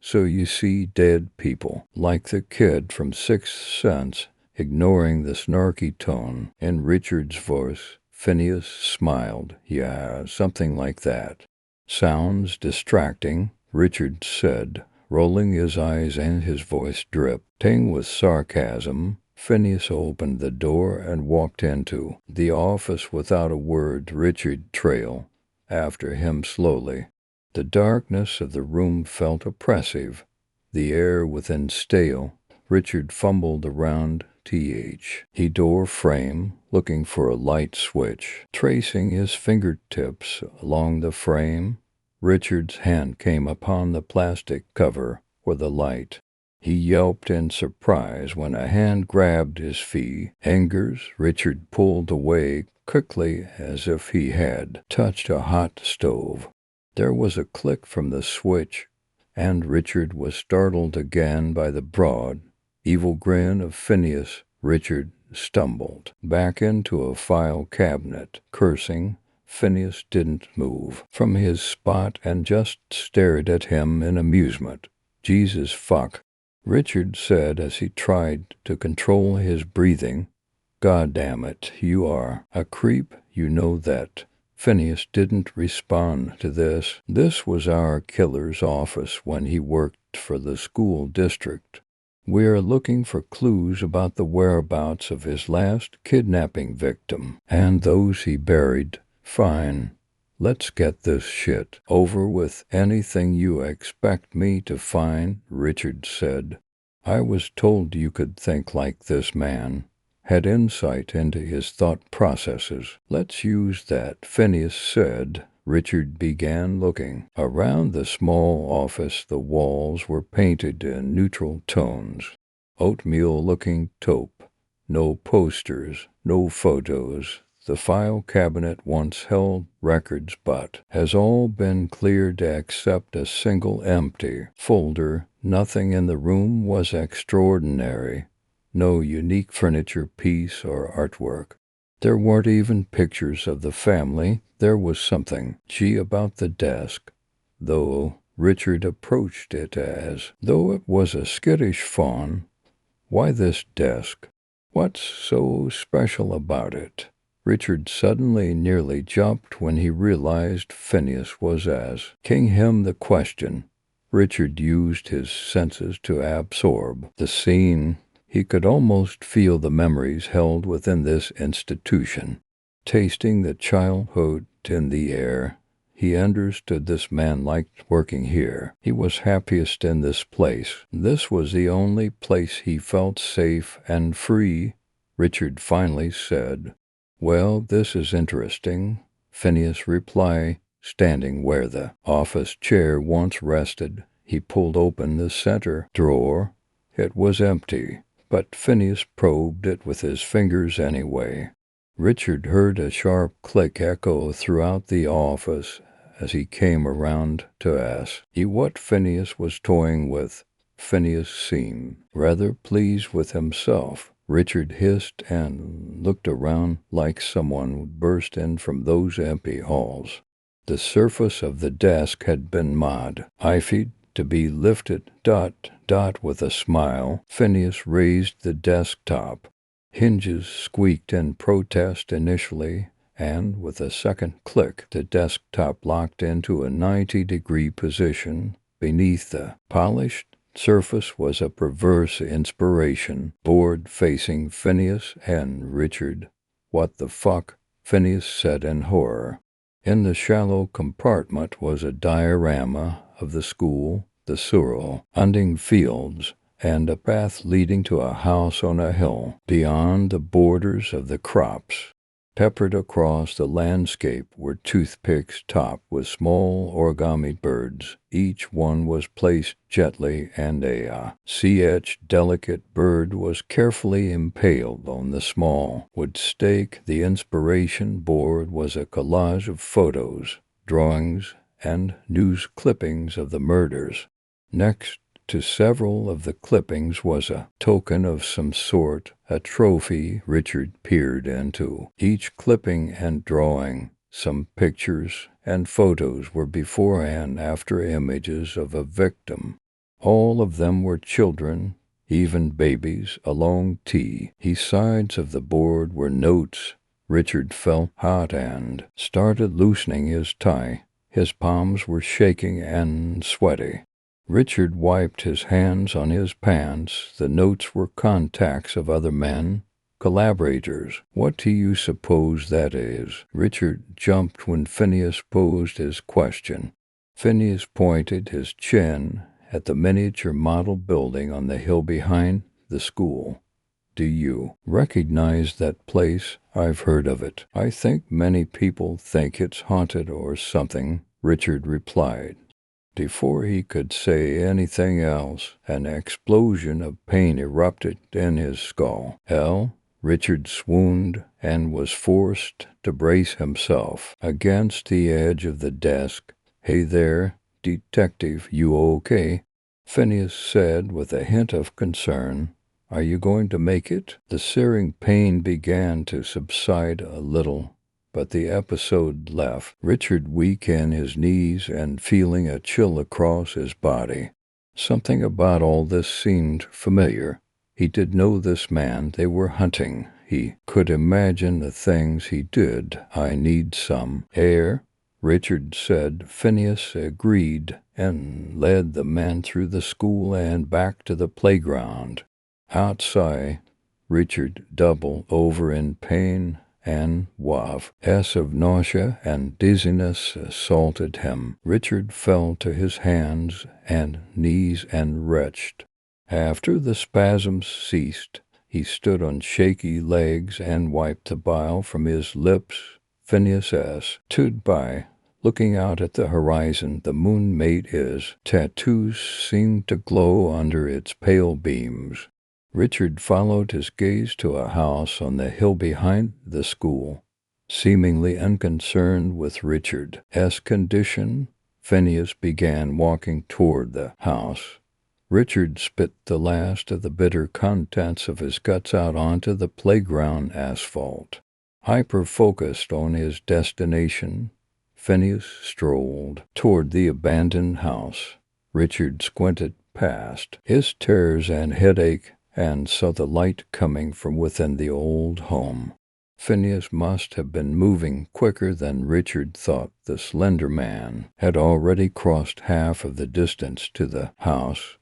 "So you see dead people, like the kid from Sixth Sense." Ignoring the snarky tone in Richard's voice, Phineas smiled. "Yeah, something like that." "Sounds distracting," Richard said, rolling his eyes, and his voice dripping with sarcasm. Phineas opened the door and walked into the office without a word. Richard trailed after him slowly. The darkness of the room felt oppressive, the air within stale. Richard fumbled around the door frame, looking for a light switch. Tracing his fingertips along the frame, Richard's hand came upon the plastic cover for the light. He yelped in surprise when a hand grabbed his fingers. Richard pulled away quickly as if he had touched a hot stove. There was a click from the switch, and Richard was startled again by the broad, evil grin of Phineas. Richard stumbled back into a file cabinet, cursing. Phineas didn't move from his spot and just stared at him in amusement. "Jesus fuck," Richard said as he tried to control his breathing. "God damn it, you are a creep, you know that." Phineas didn't respond to this. This was our killer's office when he worked for the school district. "We're looking for clues about the whereabouts of his last kidnapping victim and those he buried." "Fine. Let's get this shit over with." "Anything you expect me to find," Richard said. "I was told you could think like this man, had insight into his thought processes." "Let's use that," Phineas said. Richard began looking around the small office. The walls were painted in neutral tones. Oatmeal-looking taupe. No posters, no photos. The file cabinet once held records but has all been cleared except a single empty folder. Nothing in the room was extraordinary. No unique furniture piece or artwork. There weren't even pictures of the family. There was something about the desk, though. Richard approached it as though it was a skittish fawn. Why this desk? What's so special about it? Richard suddenly nearly jumped when he realized Phineas was asking him the question. Richard used his senses to absorb the scene. He could almost feel the memories held within this institution, tasting the childhood in the air. He understood this man liked working here. He was happiest in this place. This was the only place he felt safe and free. Richard finally said, "Well, this is interesting." Phineas replied, standing where the office chair once rested. He pulled open the center drawer. It was empty, but Phineas probed it with his fingers anyway. Richard heard a sharp click echo throughout the office as he came around to ask what Phineas was toying with. Phineas seemed rather pleased with himself. Richard hissed and looked around like someone would burst in from those empty halls. The surface of the desk had been modified to be lifted. With a smile, Phineas raised the desktop. Hinges squeaked in protest initially, and with a second click, the desktop locked into a 90-degree position. Beneath the polished surface was a perverse inspiration, board facing Phineas and Richard. "What the fuck?" Phineas said in horror. In the shallow compartment was a diorama of the school, the Surrey hunting fields, and a path leading to a house on a hill beyond the borders of the crops. Peppered across the landscape were toothpicks topped with small origami birds. Each one was placed gently, and a delicate bird was carefully impaled on the small wood stake. The inspiration board was a collage of photos, drawings, and news clippings of the murders. Next to several of the clippings was a token of some sort, a trophy. Richard peered into each clipping and drawing. Some pictures and photos were before and after images of a victim. All of them were children, even babies. Along sides of the board were notes. Richard felt hot and started loosening his tie. His palms were shaking and sweaty. Richard wiped his hands on his pants. The notes were contacts of other men, collaborators. "What do you suppose that is?" Richard jumped when Phineas posed his question. Phineas pointed his chin at the miniature model building on the hill behind the school. "Do you recognize that place?" "I've heard of it. I think many people think it's haunted or something," Richard replied. Before he could say anything else, an explosion of pain erupted in his skull. Richard swooned and was forced to brace himself against the edge of the desk. "Hey there, detective, you okay?" Phineas said with a hint of concern. "Are you going to make it?" The searing pain began to subside a little, but the episode left Richard weak in his knees and feeling a chill across his body. Something about all this seemed familiar. He did know this man they were hunting. He could imagine the things he did. "I need some air," Richard said. Phineas agreed and led the man through the school and back to the playground. Outside, Richard doubled over in pain, and waves of nausea and dizziness assaulted him. Richard fell to his hands and knees and retched. After the spasms ceased, he stood on shaky legs and wiped the bile from his lips. Phineas stood by, looking out at the horizon. The moon made his tattoos seem to glow under its pale beams. Richard followed his gaze to a house on the hill behind the school. Seemingly unconcerned with Richard's condition, Phineas began walking toward the house. Richard spit the last of the bitter contents of his guts out onto the playground asphalt. Hyper-focused on his destination, Phineas strolled toward the abandoned house. Richard squinted past his tears and headache and saw the light coming from within the old home. Phineas must have been moving quicker than Richard thought. The slender man had already crossed half of the distance to the house.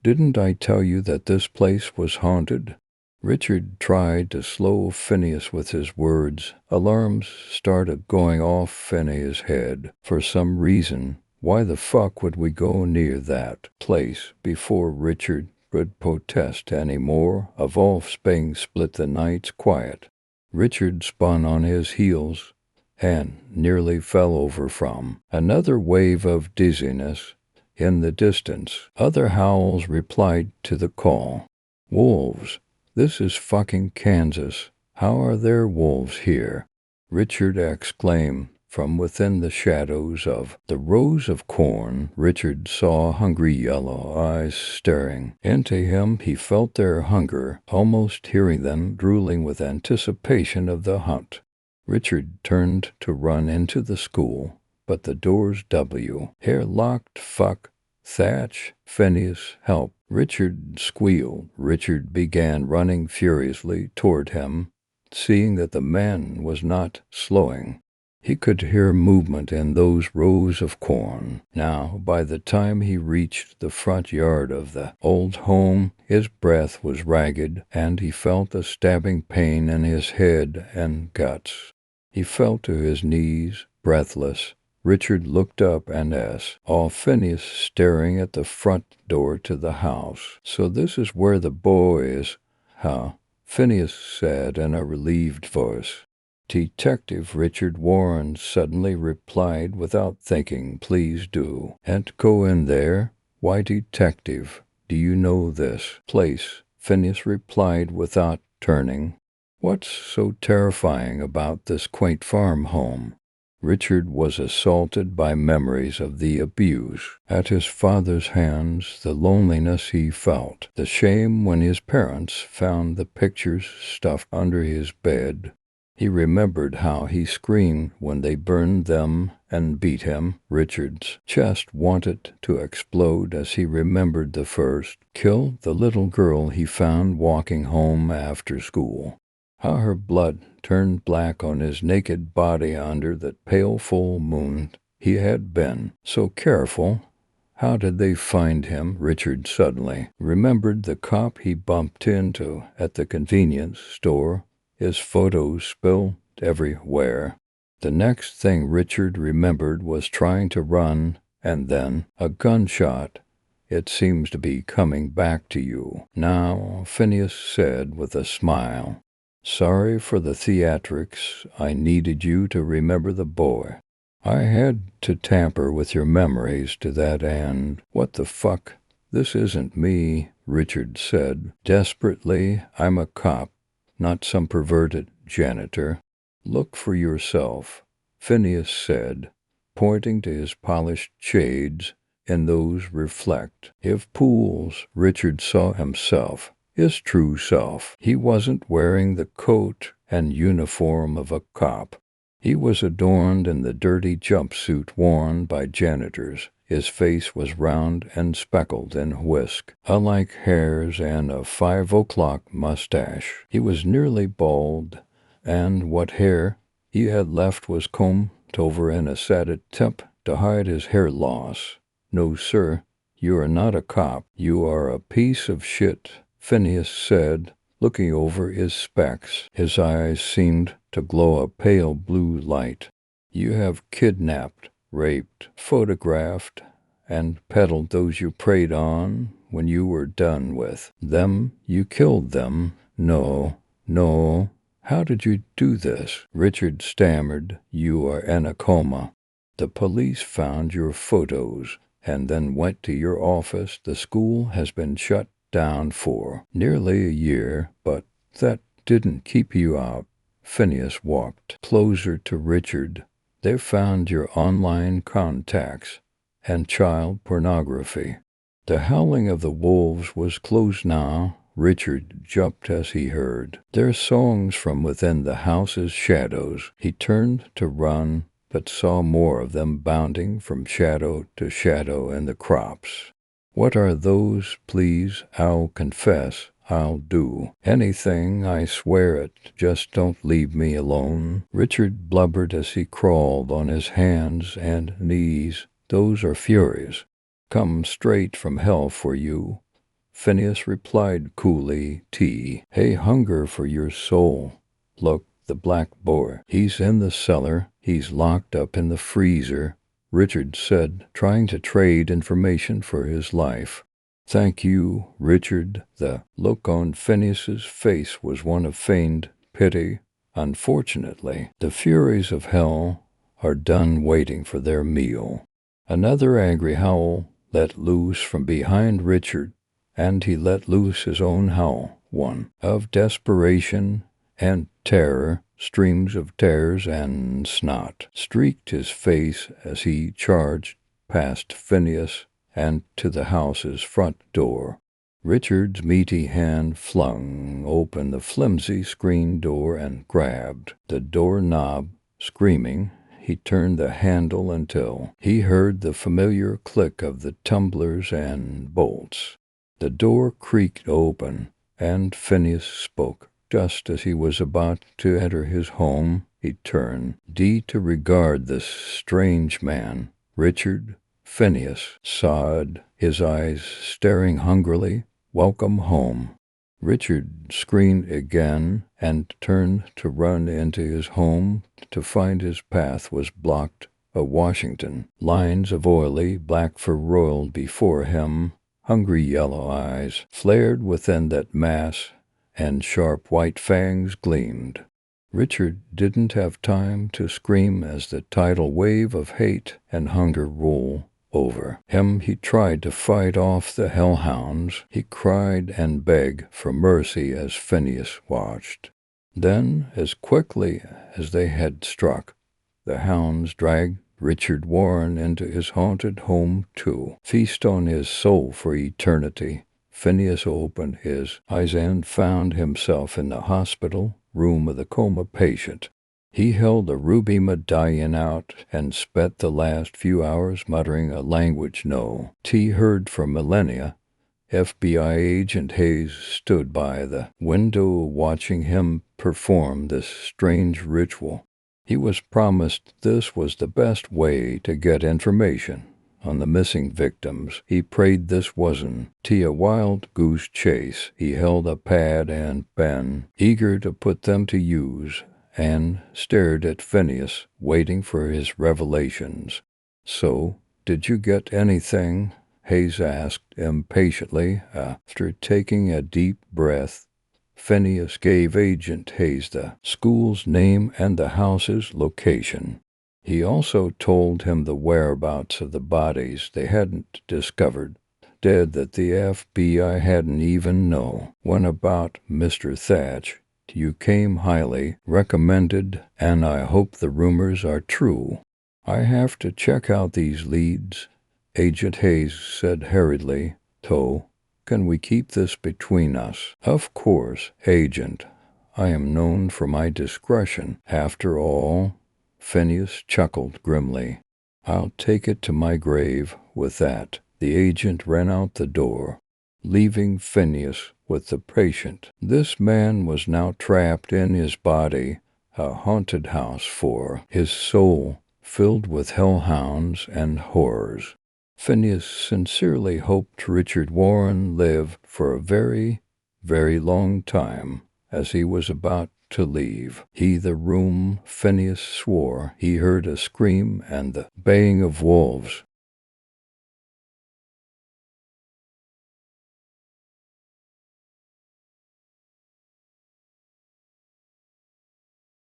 "Didn't I tell you that this place was haunted?" Richard tried to slow Phineas with his words. Alarms started going off in his head. For some reason, why the fuck would we go near that place? Before Richard could protest any more, a wolfsbane split the night's quiet. Richard spun on his heels and nearly fell over from another wave of dizziness. In the distance, other howls replied to the call. "Wolves! This is fucking Kansas. How are there wolves here?" Richard exclaimed. From within the shadows of the rows of corn, Richard saw hungry yellow eyes staring into him. He felt their hunger, almost hearing them drooling with anticipation of the hunt. Richard turned to run into the school, but the doors hair locked. "Fuck," Thatch, Phineas, help. Richard squealed. Richard began running furiously toward him, seeing that the man was not slowing. He could hear movement in those rows of corn. Now, by the time he reached the front yard of the old home, his breath was ragged, and he felt a stabbing pain in his head and guts. He fell to his knees, breathless. Richard looked up and saw Phineas staring at the front door to the house. "So this is where the boy is, huh?" Phineas said in a relieved voice. "Detective Richard Warren," suddenly replied without thinking. "Please do. And go in there? Why, detective, do you know this place?" Phineas replied without turning. "What's so terrifying about this quaint farm home?" Richard was assaulted by memories of the abuse at his father's hands, the loneliness he felt, the shame when his parents found the pictures stuffed under his bed. He remembered how he screamed when they burned them and beat him. Richard's chest wanted to explode as he remembered the first kill, the little girl he found walking home after school. How her blood turned black on his naked body under that pale full moon. He had been so careful. How did they find him? Richard suddenly remembered the cop he bumped into at the convenience store. His photos spilled everywhere. The next thing Richard remembered was trying to run, and then a gunshot. "It seems to be coming back to you now," Phineas said with a smile. "Sorry for the theatrics. I needed you to remember the boy. I had to tamper with your memories to that end." "What the fuck? This isn't me," Richard said desperately. "I'm a cop, not some perverted janitor." "Look for yourself," Phineas said, pointing to his polished shades. "In those reflect." If pools, Richard saw himself, his true self. He wasn't wearing the coat and uniform of a cop. He was adorned in the dirty jumpsuit worn by janitors. His face was round and speckled in whisk, unlike hairs, and a 5 o'clock mustache. He was nearly bald, and what hair he had left was combed over in a satin tip to hide his hair loss. "No, sir, you are not a cop. You are a piece of shit," Phineas said, looking over his specs. His eyes seemed to glow a pale blue light. "You have kidnapped, raped, photographed, and peddled those you preyed on. When you were done with them, you killed them." No. "How did you do this?" Richard stammered. "You are in a coma. The police found your photos and then went to your office. The school has been shut down for nearly a year, but that didn't keep you out." Phineas walked closer to Richard. "They found your online contacts and child pornography." The howling of the wolves was close now. Richard jumped as he heard their songs from within the house's shadows. He turned to run, but saw more of them bounding from shadow to shadow in the crops. "What are those? Please, I'll confess. I'll do anything, I swear it. Just don't leave me alone." Richard blubbered as he crawled on his hands and knees. "Those are furies. Come straight from hell for you." Phineas replied coolly, "Hey, hunger for your soul. Look, the black boy. He's in the cellar. He's locked up in the freezer," Richard said, trying to trade information for his life. "Thank you, Richard." The look on Phineas's face was one of feigned pity. "Unfortunately, the furies of hell are done waiting for their meal." Another angry howl let loose from behind Richard, and he let loose his own howl, one of desperation and terror. Streams of tears and snot streaked his face as he charged past Phineas and to the house's front door. Richard's meaty hand flung open the flimsy screen door and grabbed the doorknob. Screaming, he turned the handle until he heard the familiar click of the tumblers and bolts. The door creaked open, and Phineas spoke. Just as he was about to enter his home, he turned to regard this strange man. "Richard," Phineas sighed, his eyes staring hungrily. "Welcome home." Richard screamed again and turned to run into his home to find his path was blocked. Washington. Lines of oily black fur rolled before him. Hungry yellow eyes flared within that mass, and sharp white fangs gleamed. Richard didn't have time to scream as the tidal wave of hate and hunger rolled over him. He tried to fight off the hellhounds. He cried and begged for mercy as Phineas watched. Then, as quickly as they had struck, the hounds dragged Richard Warren into his haunted home to feast on his soul for eternity. Phineas opened his eyes and found himself in the hospital room of the coma patient. He held a ruby medallion out and spent the last few hours muttering a language no T heard for millennia. FBI agent Hayes stood by the window watching him perform this strange ritual. He was promised this was the best way to get information on the missing victims. He prayed this wasn't a wild goose chase. He held a pad and pen, eager to put them to use, and stared at Phineas, waiting for his revelations. "So, did you get anything?" Hayes asked impatiently. After taking a deep breath, Phineas gave Agent Hayes the school's name and the house's location. He also told him the whereabouts of the bodies they hadn't discovered, dead that the FBI hadn't even known. "When about Mr. Thatch, you came highly recommended, and I hope the rumors are true. I have to check out these leads," Agent Hayes said hurriedly. "Can we keep this between us?" "Of course, Agent. I am known for my discretion. After all," Phineas chuckled grimly, "I'll take it to my grave." With that, the agent ran out the door, leaving Phineas with the patient. This man was now trapped in his body, a haunted house for his soul, filled with hellhounds and horrors. Phineas sincerely hoped Richard Warren lived for a very, very long time. As he was about to leave the room, Phineas swore he heard a scream and the baying of wolves.